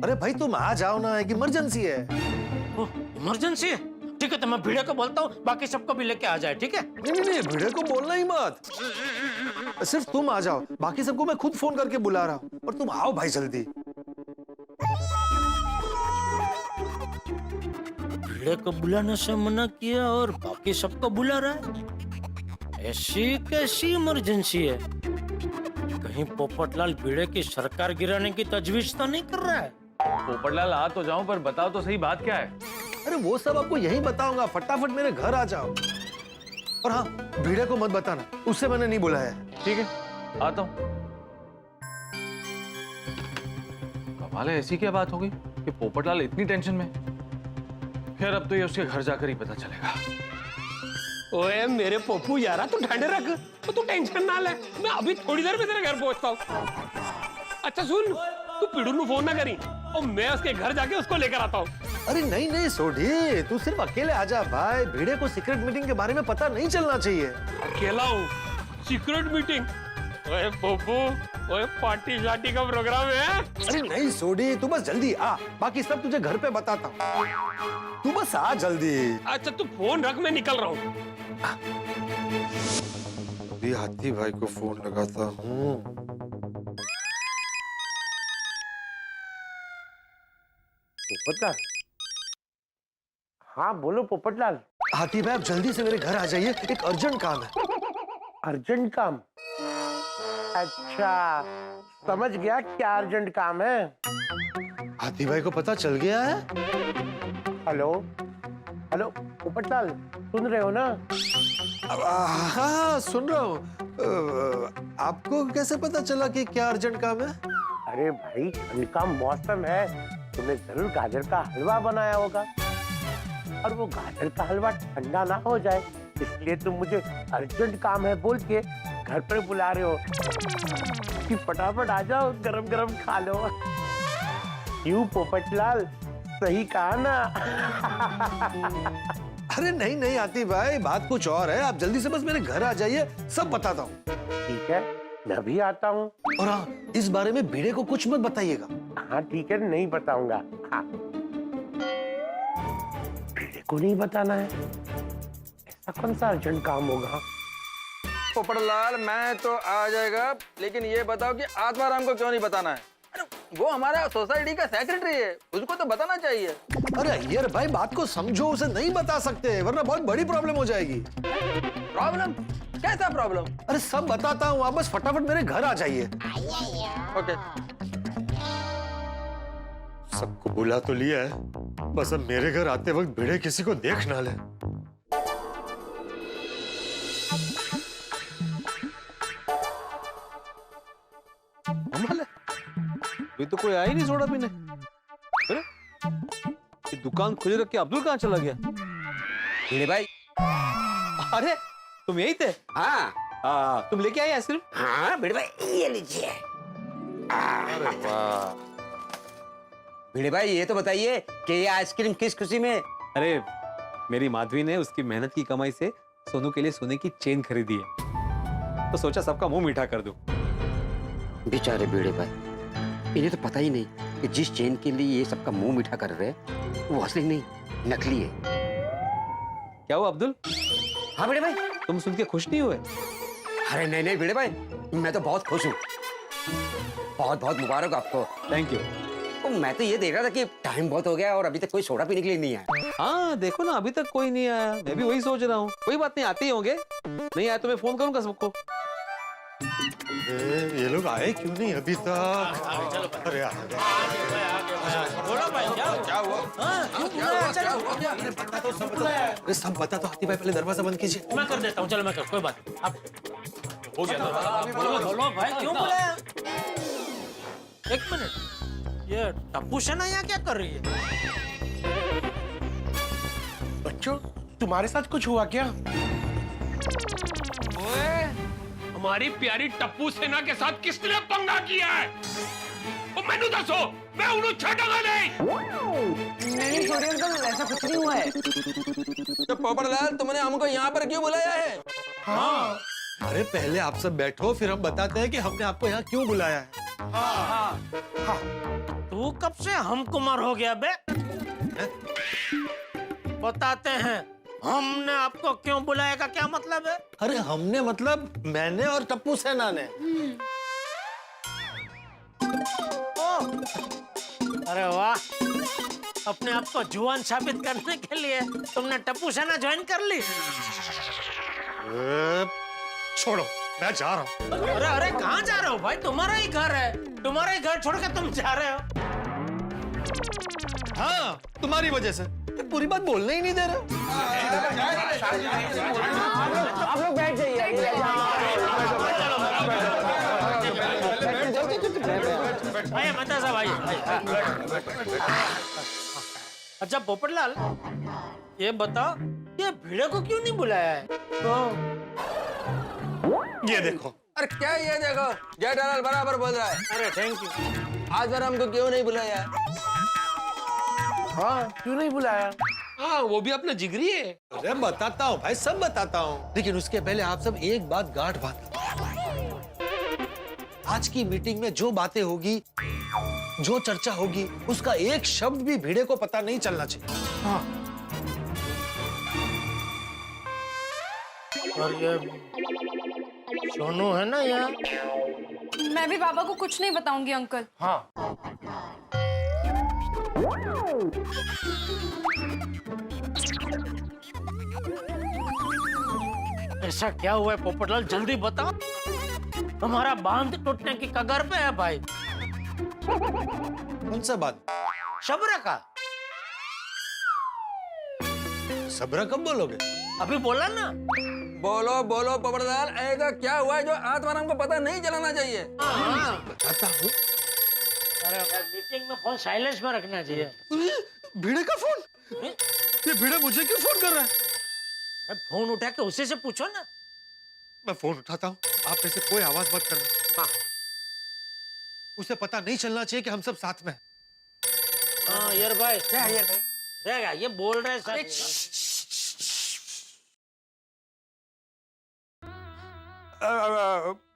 अरे भाई तुम आ जाओ ना, एक इमरजेंसी है। इमरजेंसी है? ठीक है, तो मैं भिड़े को बोलता हूँ, बाकी सबको भी लेके आ जाए। ठीक है? नहीं भिड़े को बोलना ही मत, सिर्फ तुम आ जाओ, बाकी सबको मैं खुद फोन करके बुला रहा हूँ। और तुम आओ भाई जल्दी। भिड़े को बुलाने से मना किया और बाकी सबको बुला रहा है। ऐसी कैसी इमरजेंसी है? कहीं पोपटलाल भिड़े की सरकार गिराने की तजवीज तो नहीं कर रहा है? पोपटलाल आ तो जाऊं, पर बताओ तो सही बात क्या है? अरे वो सब आपको यही बताऊंगा, फटाफट मेरे घर आ जाओ। और हाँ, भिड़े को मत बताना, उससे मैंने नहीं बुलाया है। ठीक है, आता हूं। कमाल है, ऐसी क्या बात हो गई कि पोपटलाल इतनी टेंशन में? खैर अब तो ये उसके घर जाकर ही पता चलेगा। ओए मेरे पप्पू यारा, तू ठंडे रख, तो तू टेंशन ना ले, मैं अभी थोड़ी देर में तेरे घर पहुंचता हूँ। अच्छा सुन, तू पिड़ू ਨੂੰ फोन ना करी और मैं उसके घर जाके उसको लेकर आता हूँ। अरे नहीं नहीं सोढ़ी, तू सिर्फ अकेले आ जा भाई, भिड़े को सीक्रेट मीटिंग के बारे में पता नहीं चलना चाहिए। अकेला हूँ? Secret meeting? ओए पप्पू, ओए पार्टी शार्टी का प्रोग्राम है? अरे नहीं सोढ़ी, तू बस जल्दी आ, बाकी सब तुझे घर पे बताता हूँ। तू बस आ जल्दी। अच्छा तू फोन रख, मैं निकल रहा हूँ। अभी हाथी भाई को फोन लगाता हूँ। पोपटलाल? हाँ बोलो पोपटलाल। हाथी भाई आप जल्दी से मेरे घर आ जाइए, एक अर्जेंट काम है। अर्जेंट काम? अच्छा समझ गया, क्या अर्जेंट काम है? हाथी भाई को पता चल गया है? हेलो हेलो पोपटलाल, सुन रहे हो ना? हाँ सुन रहा हूँ। आपको कैसे पता चला कि क्या अर्जेंट काम है? अरे भाई ठंड का मौसम है, तुमने जरूर गाजर का हलवा बनाया होगा, और वो गाजर का हलवा ठंडा ना हो जाए इसलिए तुम मुझे अर्जेंट काम है बोल के घर पर बुला रहे हो कि फटाफट आ जाओ, गरम गरम खा लो। क्यों पोपटलाल, सही कहा ना? अरे नहीं नहीं हाथी भाई, बात कुछ और है, आप जल्दी से बस मेरे घर आ जाइए, सब बताता हूँ। ठीक है, मैं भी आता हूँ। और हाँ, इस बारे में भिड़े को कुछ मत बताइएगा। हाँ ठीक है, नहीं बताऊंगा। हाँ भिड़े को नहीं बताना है? ऐसा कौन सा अर्जेंट काम होगा? पोपटलाल मैं तो आ जाएगा, लेकिन ये बताओ कि आत्माराम को क्यों नहीं बताना है? अरे वो हमारा सोसाइटी का सेक्रेटरी है, उसको तो बताना चाहिए। अरे अय्यर भाई बात को समझो, उसे नहीं बता सकते वरना बहुत बड़ी प्रॉब्लम हो जाएगी। प्रॉब्लम? कैसा प्रॉब्लम? अरे सब बताता हूँ, आप बस फटाफट मेरे घर आ जाइए। ओके। सबको बुला तो लिया है, बस अब मेरे घर आते वक्त भिड़े किसी को देख ना ले। अभी तो कोई आया ही नहीं सोडा पीने। अरे ये दुकान खुली रख के अब्दुल कहाँ चला गया? भिड़े भाई। अरे तुम यही थे? हाँ तुम लेके आए आइसक्रीम? हाँ भिड़े भाई, ये लीजिए। अरे वाह। भिड़े भाई ये तो बताइए कि ये आइसक्रीम किस खुशी में? अरे मेरी माधवी ने उसकी मेहनत की कमाई से सोनू के लिए सोने की चेन खरीदी है, तो सोचा सबका मुंह मीठा कर दूं। बेचारे भिड़े भाई, इन्हें तो पता ही नहीं कि जिस चेन के लिए ये सबका मुंह मीठा कर रहे हैं वो असली नहीं, नकली है। क्या हुआ अब्दुल? हाँ भिड़े भाई। तुम सुन के खुश नहीं हुए? अरे नहीं नहीं भिड़े भाई, मैं तो बहुत खुश हूँ। बहुत बहुत मुबारक आपको। Thank you. तो मैं तो ये देख रहा था कि टाइम बहुत हो गया और अभी तक कोई सोडा पीने के लिए नहीं आया। हाँ देखो ना, अभी तक कोई नहीं आया, मैं भी वही सोच रहा हूँ। कोई बात नहीं, आते ही होंगे, नहीं आया तो मैं फोन करूंगा सबको। ये लोग आए क्यों नहीं अभी तक? अरे आ गए। बोलो भाई क्या हुआ? अरे सब बता तो हाथी भाई, पहले दरवाजा बंद कीजिए। मैं कर देता हूँ, चलो मैं कर, कोई बात नहीं। आप हो गया। बोलो भाई, क्यों बुलाया? एक मिनट, ये टप्पू सेना यहाँ क्या कर रही है? बच्चों, तुम्हारे साथ कुछ हुआ क्या? ओए, हमारी प्यारी टप्पू सेना के साथ किसने पंगा किया है? ओ मैनू दसो, मैं उन्हें छेड़ूंगा नहीं। नहीं छोड़े अंकल, ऐसा कुछ नहीं हुआ है। तो पोपटलाल, तुमने हमको यहाँ पर क्यों बुलाया है? हाँ, अरे पहले आप सब बैठो, फिर हम बताते हैं कि हमने आपको यहाँ क्यों बुलाया है। तू कब से हम कुमार हो गया बे? बताते हैं, हमने आपको क्यों बुलाया का क्या मतलब है? अरे हमने मतलब मैंने और टप्पू सेना ने। अरे वाह, अपने आप को जुआन साबित करने के लिए तुमने टप्पू सेना ज्वाइन कर ली। छोड़ो, मैं जा रहा हूँ। अरे अरे, कहाँ जा रहे हो भाई? तुम्हारा ही घर है, तुम्हारा ही घर छोड़ के तुम जा रहे हो। हाँ, तुम्हारी वजह से। ये पूरी बात बोलने ही नहीं दे रहे। आप लोग बैठ जाइए। आइए मेहता साहब, आइए। अच्छा पोपटलाल, ये बताओ, ये भिड़े को क्यों नहीं बुलाया है? ये देखो। अरे क्या ये देखो, जेठालाल बराबर बोल रहा है। अरे थैंक यू। आज बार हमको क्यों नहीं बुलाया? हाँ, क्यों नहीं बुलाया? हाँ, वो भी अपना जिगरी है। अरे बताता हूँ भाई, सब बताता हूँ, लेकिन उसके पहले आप सब एक बात गांठ बांधो। आज की मीटिंग में जो बातें होगी, जो चर्चा होगी, उसका एक शब्द भी भिड़े को पता नहीं चलना चाहिए। हाँ। और ये सोनू है ना यहाँ? मैं भी पापा को कुछ नहीं बताऊंगी अंकल। हाँ। ऐसा क्या हुआ है पोपटलाल, जल्दी बताओ। हमारा बांध टूटने की कगार पे है भाई। कौन सा बात? शब्र का। सबरा कब बोलोगे? अभी बोला ना। बोलो बोलो पोपटलाल, ऐसा क्या हुआ है जो आज बार हमको पता नहीं चलाना चाहिए? बताता हूँ। अरे मीटिंग में फोन साइलेंस में रखना चाहिए। भिड़े का फोन? ये भिड़े मुझे क्यों फोन कर रहा है? अरे फोन उठा के उसी से पूछो ना। मैं फोन उठाता हूँ, आप ऐसे कोई आवाज मत करना। हाँ। उसे पता नहीं चलना चाहिए कि हम सब साथ में हैं। हाँ यार भाई, क्या यार भाई? रहेगा, ये बोल रहे हैं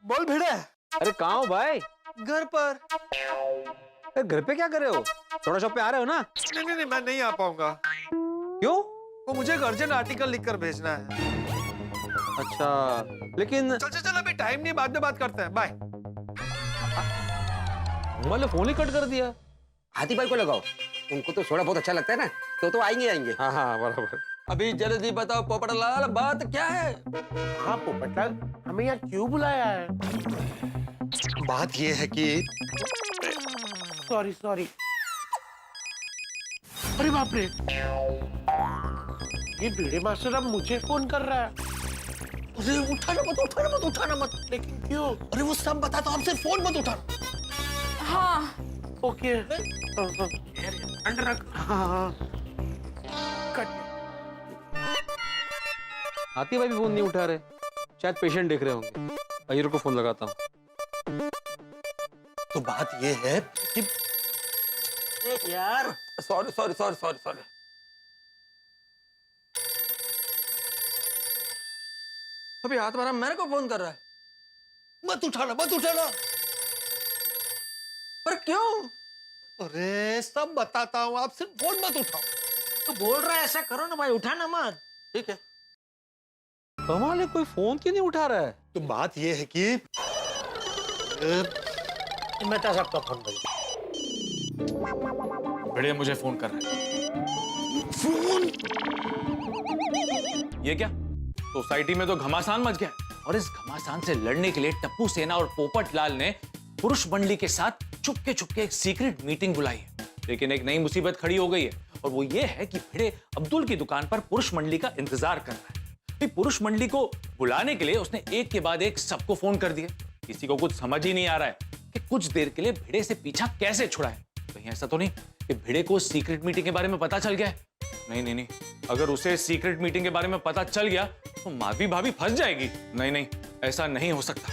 बोल भिड़े। अरे कहाँ हो भाई? घर पर। घर पे क्या कर रहे हो? थोड़ा शॉप पे आ रहे हो ना? नहीं, मैं नहीं आ पाऊंगा। क्यों? वो मुझे एक अर्जेंट आर्टिकल लिखकर भेजना है। अच्छा, लेकिन चल अभी टाइम नहीं, बाद में बात करते हैं। बाय। मैंने फोन ही कट कर दिया। हाथी भाई को लगाओ, उनको तो थोड़ा बहुत अच्छा लगता है ना, तो आएंगे। हाँ बराबर। अभी जल्दी बताओ पोपटलाल, बात क्या है? हाँ पोपटलाल, हमें यहाँ क्यों बुलाया है? बात ये है कि सॉरी। अरे बाप रे, ये भिड़े मास्टर अब मुझे फोन कर रहा है। अरे उठाना मत। लेकिन क्यों? अरे वो सब बता, तो आप सिर्फ फोन मत उठाना। हाँ ओके। अंडर रख। हाँ। कट। हाथी भाई भी फोन नहीं उठा रहे, शायद पेशेंट देख रहे होंगे। अय्यर को फोन लगाता हूँ। तो बात ये है कि यार, सॉरी। अभी हाथ मारा, मेरे को फोन कर रहा है। मत उठाना। पर क्यों? अरे सब बताता हूँ, आप सिर्फ फोन मत उठाओ। तो बोल रहा है, ऐसा करो ना भाई, उठाना मत। ठीक है। कमाल है, कोई फोन क्यों नहीं उठा रहा है? तो बात ये है कि मेहता साहब का फोन बजा। भिड़े मुझे फोन कर रहा है। फोन? ये क्या? सोसाइटी में तो घमासान मच गया। और इस घमासान से लड़ने के लिए टप्पू सेना और पोपट लाल ने पुरुष मंडली के साथ चुपके चुपके एक सीक्रेट मीटिंग बुलाई है। लेकिन एक नई मुसीबत खड़ी हो गई है और वो ये है कि भिड़े अब्दुल की दुकान पर पुरुष मंडली का इंतजार कर रहा है। पुरुष मंडली को बुलाने के लिए उसने एक के बाद एक सबको फोन कर दिया। किसी को कुछ समझ ही नहीं आ रहा है कि कुछ देर के लिए भिड़े से पीछा कैसे छुड़ाए। कहीं ऐसा तो नहीं कि भिड़े को सीक्रेट मीटिंग के बारे में पता चल गया है? नहीं नहीं नहीं, अगर उसे सीक्रेट मीटिंग के बारे में पता चल गया तो माधवी भाभी फंस जाएगी। नहीं नहीं, ऐसा नहीं हो सकता।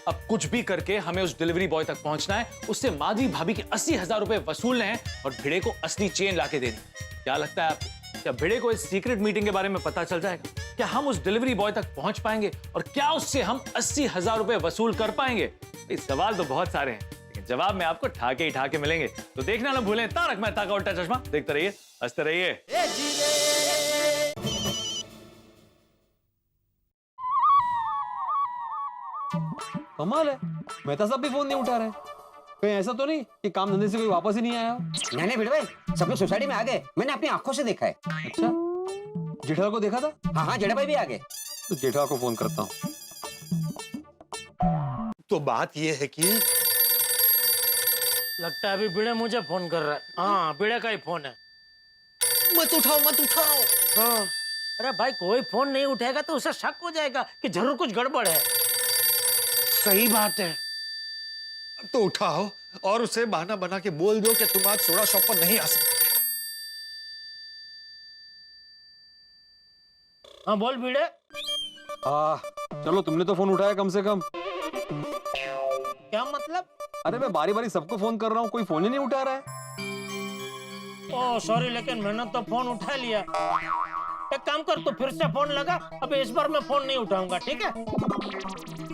अब कुछ भी करके हमें उस डिलीवरी बॉय तक पहुंचना है, उससे माधवी भाभी के 80,000 रुपए वसूलने हैं और भिड़े को असली चेन लाके देनी। क्या लगता है आपको, क्या भिड़े को इस सीक्रेट मीटिंग के बारे में पता चल जाएगा? क्या हम उस डिलीवरी बॉय तक पहुंच पाएंगे और क्या उससे हम 80,000 रुपए वसूल कर पाएंगे? इस सवाल तो बहुत सारे हैं, लेकिन जवाब में आपको ठाके ही ठाके मिलेंगे। तो देखना ना भूलें तारक मेहता का उल्टा चश्मा। देखते रहिए, हंसते रहिए। कमाल है, मेहता साहब भी फोन नहीं उठा रहे। कहीं ऐसा तो नहीं कि काम धंधे से कोई वापस ही नहीं आया हो? नहीं नहीं भिड़े भाई, सब लोग सोसाइटी में आ गए, मैंने अपनी आंखों से देखा है। अच्छा, जेठा को देखा था? हाँ हाँ, जेठा भाई भी आ गए। तो जेठा को फोन करता हूँ। तो बात ये है कि लगता है अभी बिड़े मुझे फोन कर रहा है। हाँ, बिड़े का ही फोन है। मत उठाओ मत उठाओ। हाँ। अरे भाई, कोई फोन नहीं उठाएगा तो उसे शक हो जाएगा कि जरूर कुछ गड़बड़ है। सही बात है। तो उठाओ और उसे बहाना बना के बोल दो कि तुम आज सोडा शॉप पर नहीं आ सकते। हाँ बोल बिड़े। चलो, तुमने तो फोन उठाया कम से कम। क्या मतलब? अरे मैं बारी बारी सबको फोन कर रहा हूँ, कोई फोन ही नहीं उठा रहा है। ओह सॉरी, लेकिन मैंने तो फोन उठा लिया। एक काम कर, तू फिर से फोन लगा। अब इस बार मैं फोन नहीं उठाऊंगा, ठीक है?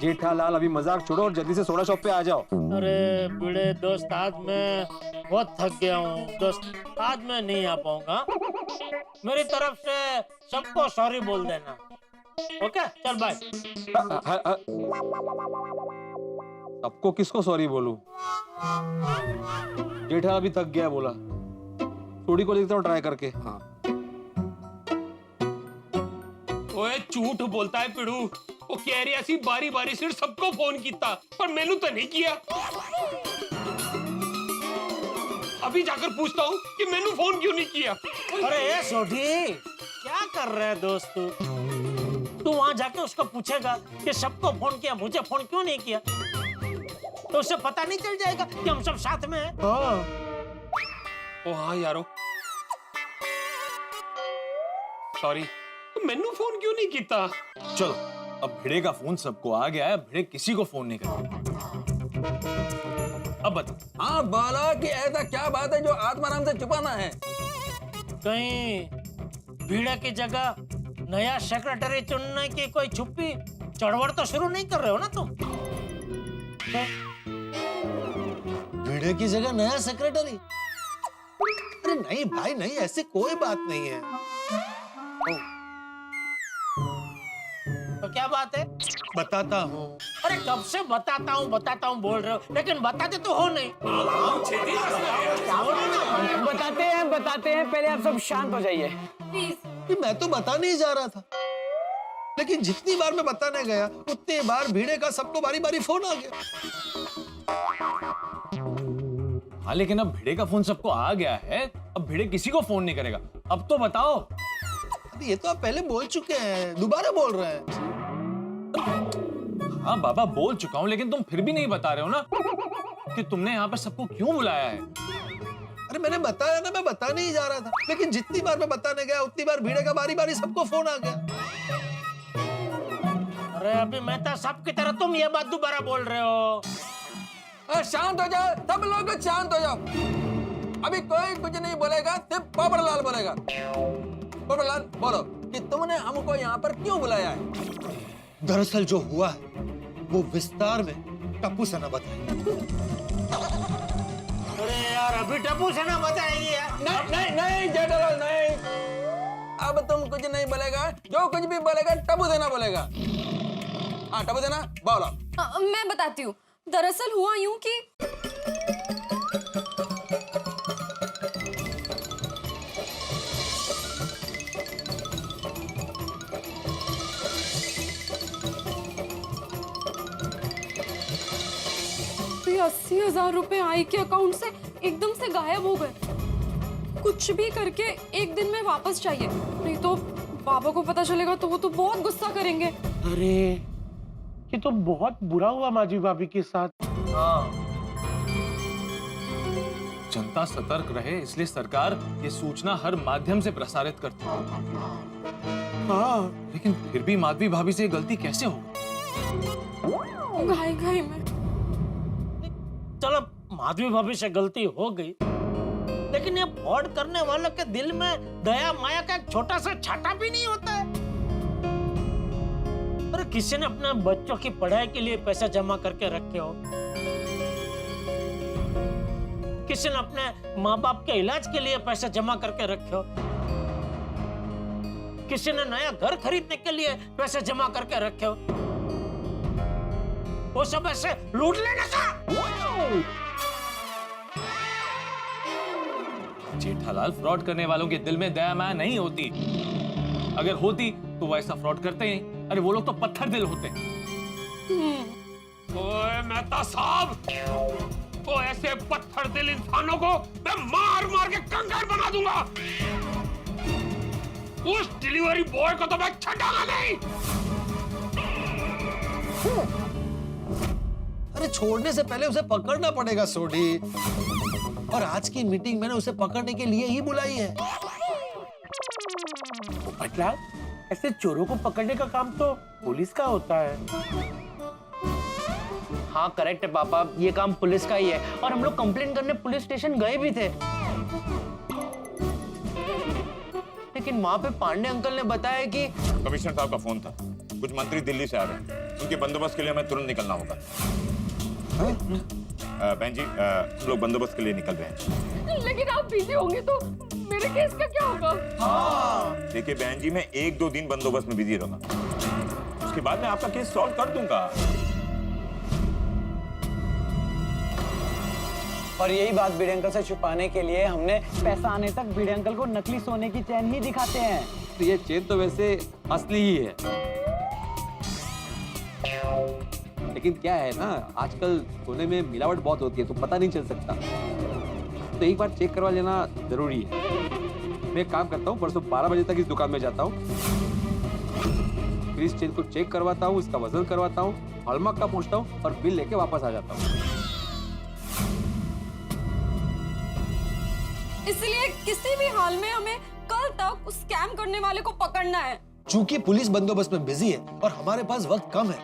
जेठालाल, अभी मजाक छोड़ो और जल्दी से सोडा शॉप पे आ जाओ। अरे बिड़े दोस्त, आज मैं बहुत थक गया हूँ दोस्त, आज मैं नहीं आ पाऊंगा। मेरी तरफ से सबको सॉरी बोल देना। ओके, चल बाय। सबको किसको सॉरी बोलूं? जेठा अभी थक गया बोला। थोड़ी को देखता हूँ ट्राई करके। हाँ। ओए झूठ बोलता है पिड़ू। वो कह रही ऐसी बारी बारी से सबको फोन किया, पर मैंने तो नहीं किया। अभी जाकर पूछता हूँ कि मैंने फोन क्यों नहीं किया। अरे ये सोढ़ी, क्या कर रहे है दोस्त तू वहां जाके उसको पूछेगा कि सबको फोन किया, मुझे फोन क्यों नहीं किया, तो उसे पता नहीं चल जाएगा कि हम सब साथ में हैं। ओ हाँ यारो, सॉरी, तो मैंने फोन क्यों नहीं किया? चलो, अब भिड़े का फोन सबको आ गया है, भिड़े किसी को फोन नहीं करेगा। अब बता। हाँ, बोला कि ऐसा क्या बात है जो आत्माराम से छुपाना है? कहीं भीड़ा की जगह नया सेक्रेटरी चुनने की कोई छुपी चढ़वड़ तो शुरू नहीं कर रहे हो ना तुम? भिड़े की जगह नया सेक्रेटरी? अरे नहीं भाई नहीं, ऐसी कोई बात नहीं है। तो क्या बात है? बताता हूँ। अरे कब से बताता हूँ बोल रहे हो, लेकिन बताते तो हो नहीं। बताते हैं, पहले आप सब शांत हो जाइए। कि मैं तो बताने ही जा रहा था, लेकिन जितनी बार मैं बताने गया उतनी बार भिड़े का सबको बारी बारी फोन आ गया। हाँ, लेकिन अब भिड़े का फोन सबको आ गया है, अब भिड़े किसी को फोन नहीं करेगा। अब तो बताओ। अभी ये तो आप पहले बोल चुके हैं, दोबारा बोल रहे हैं। हाँ बाबा, बोल चुका हूँ, लेकिन तुम फिर भी नहीं बता रहे हो ना कि तुमने यहाँ पर सबको क्यों बुलाया है। अरे मैंने बताया ना, मैं बताने ही जा रहा था, लेकिन जितनी बार मैं बताने गया उतनी बार भिड़े का बारी बारी सबको फोन आ गया। अरे अभी मेहता साहब की तरह तुम ये बात दोबारा बोल रहे हो। शांत हो जाओ, सब लोग शांत हो जाओ। अभी कोई कुछ नहीं बोलेगा, सिर्फ पोपटलाल बोलेगा। पोपटलाल, बोलो कि तुमने हमको यहाँ पर क्यों बुलाया है? दरअसल जो हुआ है वो विस्तार में टप्पू से न बताए। अरे यार, अभी टप्पू से ना बताएगी यार। नहीं जेठालाल, नहीं। अब तुम कुछ नहीं बोलेगा, जो कुछ भी बोलेगा टप्पू देना बोलेगा। हाँ, टप्पू देना बोलो। मैं बताती हूँ। दरअसल हुआ यूं कि 80,000 रुपए आई के अकाउंट से एकदम से गायब हो गए। कुछ भी करके एक दिन में वापस चाहिए, नहीं तो पापा को पता चलेगा तो वो तो बहुत गुस्सा करेंगे। अरे ये तो बहुत बुरा हुआ माजी भाभी के साथ। जनता सतर्क रहे इसलिए सरकार ये सूचना हर माध्यम से प्रसारित करती है। लेकिन फिर भी माधवी भाभी से ये गलती कैसे हो? घाई में। चलो माधवी भाभी से गलती हो गई, लेकिन ये फ्रॉड करने वालों के दिल में दया माया का एक छोटा सा छाता भी नहीं होता है। अरे किसी ने अपने बच्चों की पढ़ाई के लिए पैसा जमा करके रखे हो, किसी ने अपने माँ बाप के इलाज के लिए पैसा जमा करके रखे हो, किसी ने नया घर खरीदने के लिए पैसे जमा करके रखे हो, वो सब ऐसे लूट लेने का। जेठालाल, फ्रॉड करने वालों के दिल में दया माया नहीं होती। अगर होती तो वो ऐसा फ्रॉड करते ही। अरे वो लोग तो पत्थर दिल होते। ओए मेहता साहब, वो ऐसे पत्थर दिल इंसानों को मैं मार मार के कंगाल बना दूंगा। उस डिलीवरी बॉय को तो मैं छटाऊंगा नहीं। अरे छोड़ने से पहले उसे पकड़ना पड़ेगा सोडी, और आज की मीटिंग मैंने उसे पकड़ने के लिए ही बुलाई है। मतलब ऐसे चोरों को पकड़ने का काम तो पुलिस का होता है। हाँ करेक्ट है पापा, ये काम पुलिस का ही है और हम लोग कंप्लेंट करने पुलिस स्टेशन गए भी थे। लेकिन वहां पे पांडे अंकल ने बताया कि कमिश्नर साहब का फोन था, कुछ मंत्री दिल्ली से आ रहे हैं, उनके बंदोबस्त के लिए हमें तुरंत निकलना होगा। बहन जी, हम लोग बंदोबस्त के लिए निकल रहे हैं। लेकिन आप बिजी होंगे तो मेरे केस का क्या होगा? देखिए बहन जी, मैं 1-2 दिन बंदोबस्त में बिजी रहूंगा, उसके बाद मैं आपका केस सॉल्व कर दूंगा। और यही बात भिड़े अंकल से छुपाने के लिए हमने पैसा आने तक भिड़े अंकल को नकली सोने की चैन ही दिखाते हैं। तो ये चेन तो वैसे असली ही है, लेकिन क्या है ना, आजकल सोने में मिलावट बहुत होती है तो पता नहीं चल सकता। तो एक बार चेक करवा लेना जरूरी है। मैं एक काम करता हूँ, परसों 12 बजे तक इस दुकान में जाता हूँ, फिर इस चेन को चेक करवाता हूँ, इसका वजन करवाता हूँ, हॉलमार्क का पूछता हूँ और बिल लेके वापस आ जाता हूँ। इसलिए किसी भी हाल में हमें कल तक उस स्कैम करने वाले को पकड़ना है। चूंकि पुलिस बंदोबस्त में बिजी है और हमारे पास वक्त कम है,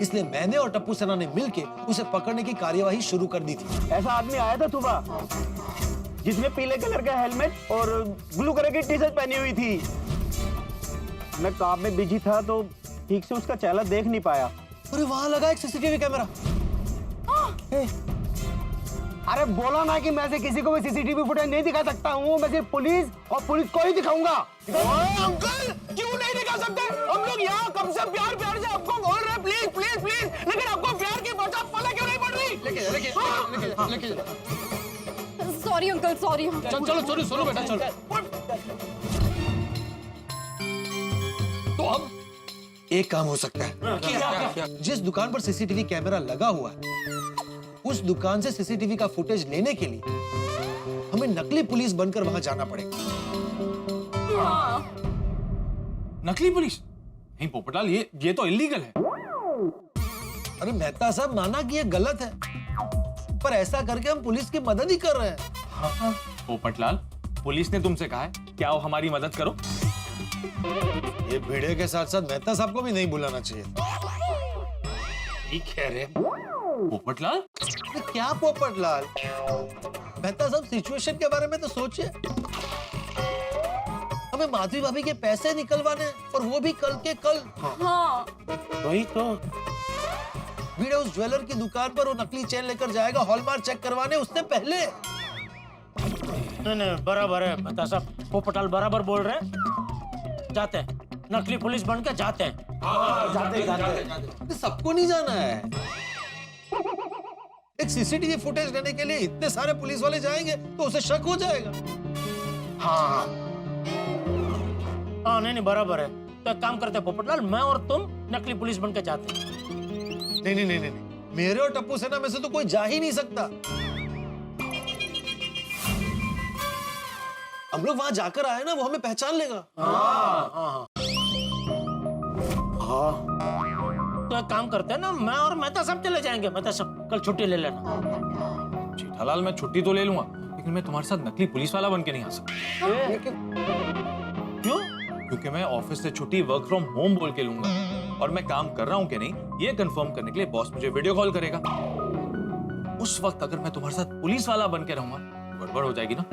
इसलिए मैंने और टप्पू सेना ने मिलके उसे पकड़ने की कार्यवाही शुरू कर दी थी। ऐसा आदमी आया था सुबह जिसने पीले कलर का हेलमेट और ब्लू कलर की टी शर्ट पहनी हुई थी। मैं काम में बिजी था तो ठीक से उसका चेहरा देख नहीं पाया। अरे वहां लगा एक सीसीटीवी कैमरा। अरे बोला ना कि मैं से किसी को भी सीसीटीवी फुटेज नहीं दिखा सकता हूँ, मैं सिर्फ पुलिस और पुलिस को ही दिखाऊंगा। अंकल क्यों नहीं दिखा सकते? हम लोग यहाँ कब से प्यार प्यार से आपको बोल रहे हैं प्लीज प्लीज प्लीज, लेकिन आपको प्यार की बचा पला क्यों नहीं पड़ रही? Sorry uncle, sorry. चलो सुनो बेटा, चलो। तो अब एक काम हो सकता है। क्या? जिस दुकान पर सीसीटीवी कैमरा लगा हुआ है, उस दुकान से सीसीटीवी का फुटेज लेने के लिए हमें नकली पुलिस बनकर वहां जाना पड़ेगा। नकली पुलिस? नहीं पोपटलाल, ये तो इलीगल है। अरे मेहता साहब, माना कि ये गलत है, पर ऐसा करके हम पुलिस की मदद ही कर रहे हैं। पोपटलाल, पुलिस ने तुमसे कहा है कि आओ हमारी मदद करो। ये भिड़े के साथ साथ मेहता साहब को भी नहीं बुलाना चाहिए। ठीक है रे। पोपटलाल, क्या पोपटलाल? मेहता साहब, सिचुएशन के बारे में तो सोचिए। हमें माधवी भाभी के पैसे निकलवाने, और वो भी कल के कल। हाँ। वही तो। भिड़े उस ज्वेलर की दुकान पर वो नकली चेन लेकर जाएगा हॉलमार्क चेक करवाने, उससे पहले। नहीं बराबर है बता साहब, पोपटाल बराबर बोल रहे हैं। जाते हैं, नकली पुलिस बन के जाते हैं। जाते। सबको नहीं जाना है। एक सीसीटीवी फुटेज लेने के लिए इतने सारे पुलिस वाले जाएंगे तो उसे शक हो जाएगा। हाँ नहीं बराबर है। तो एक काम करते हैं पोपटलाल, मैं और तुम नकली पुलिस बन के जाते हैं। नहीं, मेरे और टप्पू सेना में से तो कोई जा ही नहीं सकता। हम लोग वहां जाकर आए ना, वो हमें पहचान लेगा। तो एक काम करते हैं ना, मैं और मेहता सब चले जाएंगे। मेहता सब कल छुट्टी ले लेना। जेठालाल मैं छुट्टी तो ले लूंगा, लेकिन मैं तुम्हारे साथ नकली पुलिस वाला बन के नहीं आ सकता। क्यों? क्योंकि मैं ऑफिस से छुट्टी वर्क फ्रॉम होम बोल के लूंगा, और मैं काम कर रहा हूं कि नहीं ये कंफर्म करने के लिए बॉस मुझे वीडियो कॉल करेगा। उस वक्त अगर मैं तुम्हारे साथ पुलिस वाला बन के रहूंगा, गड़बड़ हो जाएगी ना।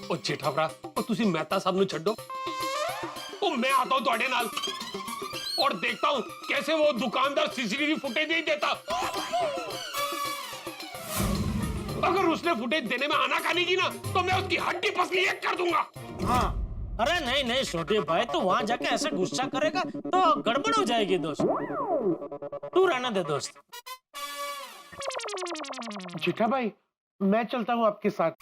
ओ जेठा भरा, ओ तुसी मेहता साहब नु छड्डो। ओ मैं आता हूं ਤੁਹਾਡੇ ਨਾਲ और देखता हूं कैसे वो दुकानदार सीसीटीवी फुटेज नहीं देता। अगर उसने फुटेज देने में आनाकानी की ना, तो मैं उसकी हड्डी पसली एक कर दूंगा। हाँ, अरे नहीं नहीं छोटे भाई, तो वहां जाके ऐसे गुस्सा करेगा तो गड़बड़ हो जाएगी दोस्त। तू रहना दे दोस्त। जेठा भाई, मैं चलता हूँ आपके साथ।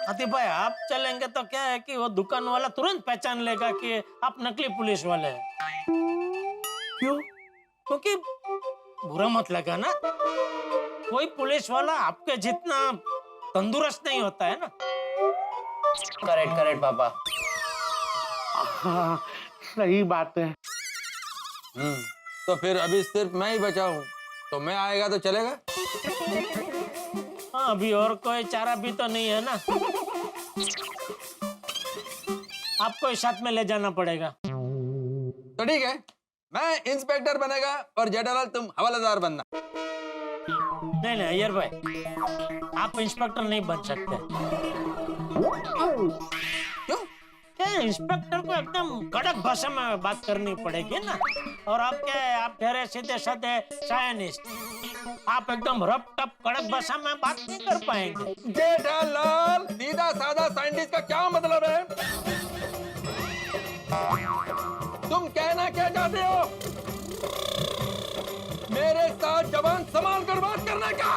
आतिफ भाई, आप चलेंगे तो क्या है कि वो दुकान वाला तुरंत पहचान लेगा कि आप नकली पुलिस वाले हैं। क्यों? क्योंकि बुरा मत लगा ना, कोई पुलिस वाला आपके जितना तंदुरुस्त नहीं होता है ना। करेक्ट करेक्ट पापा। हाँ, सही बात है। तो फिर अभी सिर्फ मैं ही बचा हूँ, तो मैं आएगा तो चलेगा? हाँ, अभी और कोई चारा भी तो नहीं है ना। आपको इस साथ में ले जाना पड़ेगा। तो ठीक है, मैं इंस्पेक्टर बनेगा और जेठालाल तुम हवालादार बनना। नहीं नहीं अय्यर भाई, आप इंस्पेक्टर नहीं बन सकते। क्यों? क्या इंस्पेक्टर को एकदम कड़क भाषा में बात करनी पड़ेगी ना। और आप क्या है, आप ठहरे सीधे साधे साइंटिस्ट, आप एकदम रफ टप कड़क भाषा में बात नहीं कर पाएंगे। जेठालाल, सीधा साधा साइंटिस्ट का क्या मतलब है? तुम कहना क्या चाहते हो? मेरे साथ जबान संभाल कर बात करना क्या?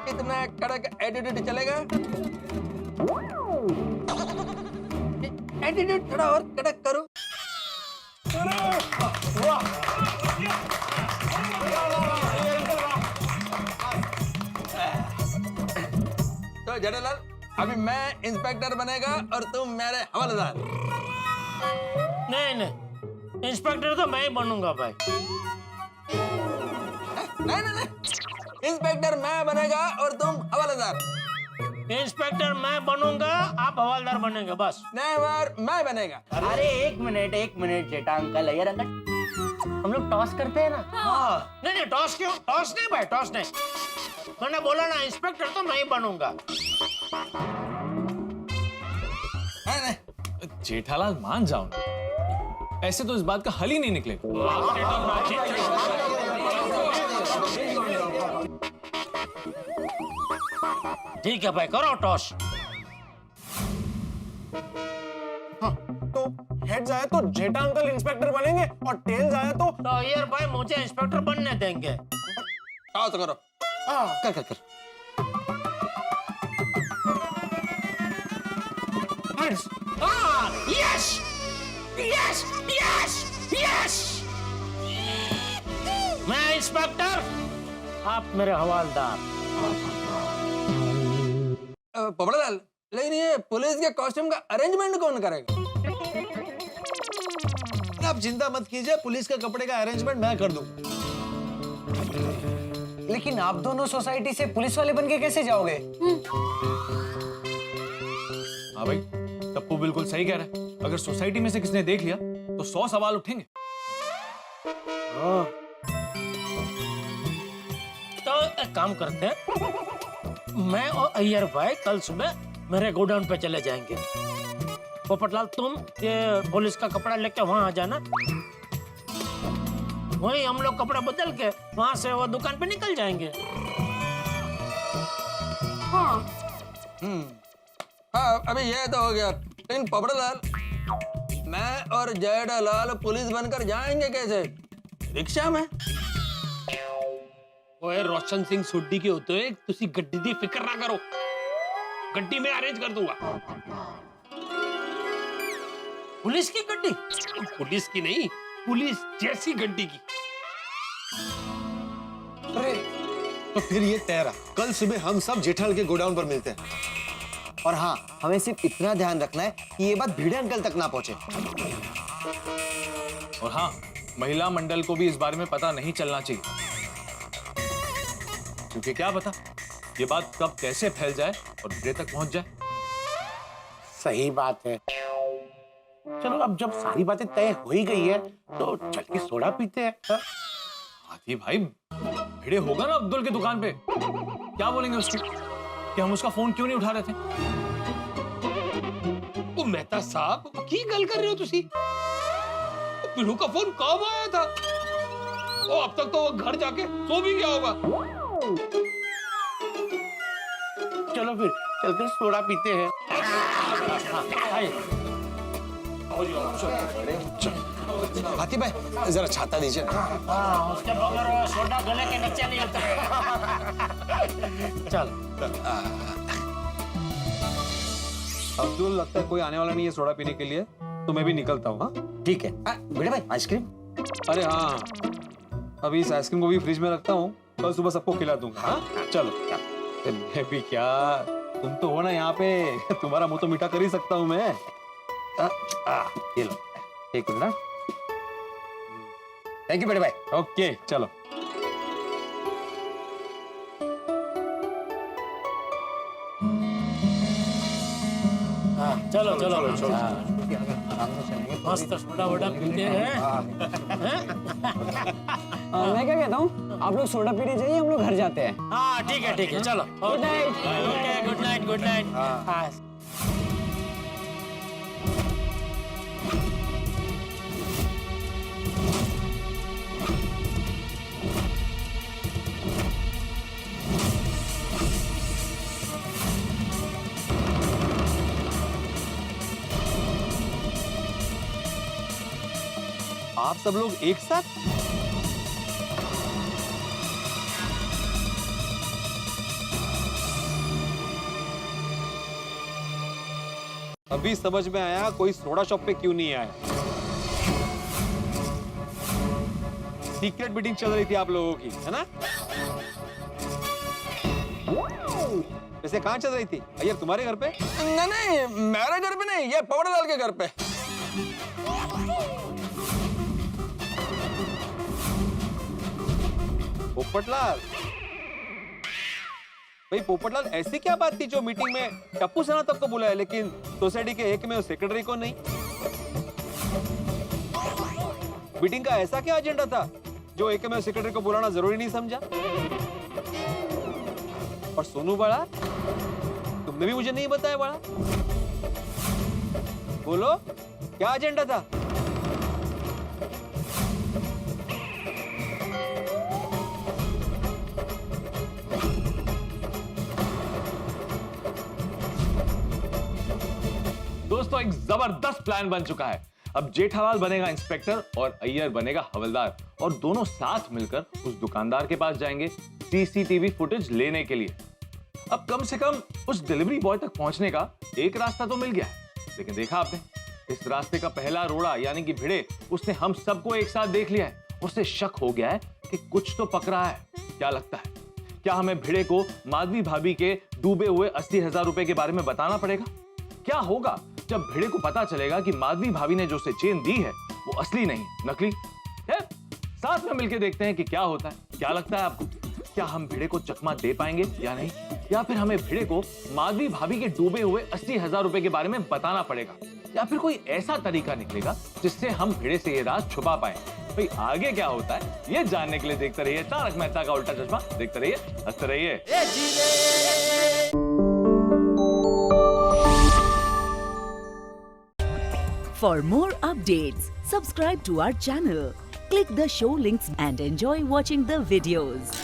इतना कड़क एटीट्यूड चलेगा? एटीट्यूड थोड़ा और कड़क करो। तो जेठालाल, अभी मैं इंस्पेक्टर बनेगा और तुम मेरे हवालादार। नहीं नहीं, इंस्पेक्टर तो मैं ही बनूंगा भाई। नहीं नहीं नहीं, इंस्पेक्टर मैं बनेगा और तुम हवालादार। इंस्पेक्टर मैं बनूंगा, आप हवालदार बनेंगे बस। नेवर, मैं बनेगा। अरे एक मिनट जेठा अंकल, अय्यर अंकल, हम लोग टॉस करते हैं ना। हाँ। नहीं नहीं, टॉस क्यों? टॉस नहीं भाई, टॉस नहीं। मैंने बोला ना, इंस्पेक्टर तो मैं ही बनूंगा। जेठालाल मान जाओ ना, ऐसे तो इस बात का हल ही नहीं निकलेगा। ठीक है भाई, करो टॉस। तो हेड जाए तो जेठा अंकल इंस्पेक्टर बनेंगे और टेल जाए तो अय्यर भाई मुझे इंस्पेक्टर बनने देंगे। आओ तो करो। कर कर कर। यस यस यस यस, मैं इंस्पेक्टर, आप मेरे हवालदार। पोपड़लाल, लेकिन ये पुलिस के कॉस्ट्यूम का अरेंजमेंट कौन करेगा? आप चिंता मत कीजिए, पुलिस के कपड़े का अरेंजमेंट मैं कर दूं। लेकिन आप दोनों सोसाइटी से पुलिस वाले बन के कैसे जाओगे? हाँ भाई, टप्पू बिल्कुल सही कह रहा है। अगर सोसाइटी में से किसने देख लिया तो 100 सवाल उठेंगे। तो एक काम करते हैं, मैं और अय्यर भाई कल सुबह मेरे गोडाउन पे चले जाएंगे। पोपटलाल, तुम ये पुलिस का कपड़ा लेके वहां आ जाना। वहीं हम लोग कपड़ा बदल के वहां से वो दुकान पे निकल जाएंगे। हाँ। हाँ, अभी ये तो हो गया। लेकिन पोपड़लाल, मैं और जेठालाल पुलिस बनकर जाएंगे कैसे? रिक्शा में? ओए रोशन सिंह सोडी के होते हुए तुसी गड्डी दी फिक्र ना करो। गड्डी मैं अरेंज कर दूंगा। पुलिस की गड्डी? पुलिस की नहीं, पुलिस जैसी गड्डी की। अरे तो फिर ये तय रहा, कल सुबह हम सब जेठालाल के गोडाउन पर मिलते हैं। और हाँ, हमें सिर्फ इतना ध्यान रखना है कि ये बात भिड़े अंकल तक ना पहुंचे। और हाँ, महिला मंडल को भी इस बारे में पता नहीं चलना चाहिए, क्योंकि क्या पता ये बात कब कैसे फैल जाए और भिड़े तक पहुंच जाए। सही बात है। चलो अब जब सारी बातें तय हो ही गई है तो चल के सोडा पीते हैं। हाँ? हाथी भाई, भिड़े होगा ना अब्दुल की दुकान पे, क्या बोलेंगे उसको कि हम उसका फोन क्यों नहीं उठा रहे थे? ओ मेहता साहब, की गल कर रहे हो तुसी? पिड़ू का फोन कब आया था? ओ अब तक तो वो घर जाके सो भी गया होगा। चलो फिर चलकर सोडा पीते हैं। हाथी भाई जरा छाता दीजिए। उसके बगैर सोडा गले के नीचे नहीं आता। चल। अब्दुल, लगता है कोई आने वाला नहीं है सोडा पीने के लिए, तो मैं भी निकलता हूँ। हाँ ठीक है। बेटे भाई आइसक्रीम? अरे हाँ, अभी इस आइसक्रीम को भी फ्रिज में रखता हूँ, कल सुबह सबको खिला दूंगा। हाँ चलो। मैं भी क्या, तुम तो हो ना यहाँ पे, तुम्हारा मुंह तो मीठा कर ही सकता हूँ मैं। ये लो, एक मिनट। थैंक यू बेटे भाई। ओके चलो। चलो चलो चलो। मस्त सोडा वोडा पीते हैं। मैं क्या कहता हूँ, आप लोग सोडा पीने जाइए, हम लोग घर जाते हैं। हाँ ठीक है चलो। Good night. Good night good night. हाँ। आप सब लोग एक साथ? अभी समझ में आया कोई सोडा शॉप पे क्यों नहीं आया। सीक्रेट मीटिंग चल रही थी आप लोगों की, है ना? वैसे कहाँ चल रही थी? अय्यर तुम्हारे घर पे? नहीं, मेरे घर पे नहीं, ये पोपटलाल के घर पे। पोपटलाल? भाई पोपटलाल, ऐसी क्या बात थी जो मीटिंग में टप्पू सेना तक को बुलाया लेकिन सोसाइटी के एक में सेक्रेटरी को नहीं? मीटिंग का ऐसा क्या एजेंडा था जो एक में सेक्रेटरी को बुलाना जरूरी नहीं समझा? और सोनू बड़ा, तुमने भी मुझे नहीं बताया बड़ा। बोलो क्या एजेंडा था? दोस्तों, एक जबरदस्त प्लान बन चुका है। अब जेठालाल बनेगा इंस्पेक्टर और अय्यर बनेगा हवलदार, और दोनों साथ मिलकर उस दुकानदार के पास जाएंगे सीसीटीवी फुटेज लेने के लिए। अब कम से कम उस डिलीवरी बॉय तक पहुंचने का एक रास्ता तो मिल गया है, लेकिन देखा आपने, इस रास्ते का पहला रोड़ा यानी कि भिड़े, उसने हम सबको एक साथ देख लिया है। उसे शक हो गया है कि कुछ तो पकड़ा है। क्या लगता है, क्या हमें भिड़े को माधवी भाभी के डूबे हुए 80,000 रुपए के बारे में बताना पड़ेगा? क्या होगा जब भिड़े को पता चलेगा कि माधवी भाभी ने जो उसे चेन दी है वो असली नहीं, नकली है? साथ में मिलकर देखते हैं कि क्या होता है। क्या लगता है आपको, क्या हम भिड़े को चकमा दे पाएंगे या नहीं, या फिर हमें भिड़े को माधवी भाभी के डूबे हुए 80,000 रुपए के बारे में बताना पड़ेगा, या फिर कोई ऐसा तरीका निकलेगा जिससे हम भिड़े से ये राज छुपा पाए? भाई आगे क्या होता है ये जानने के लिए देखते रहिए तारक मेहता का उल्टा चश्मा। देखते रहिए, हंसते रहिए। For more updates, subscribe to our channel, click the show links and enjoy watching the videos.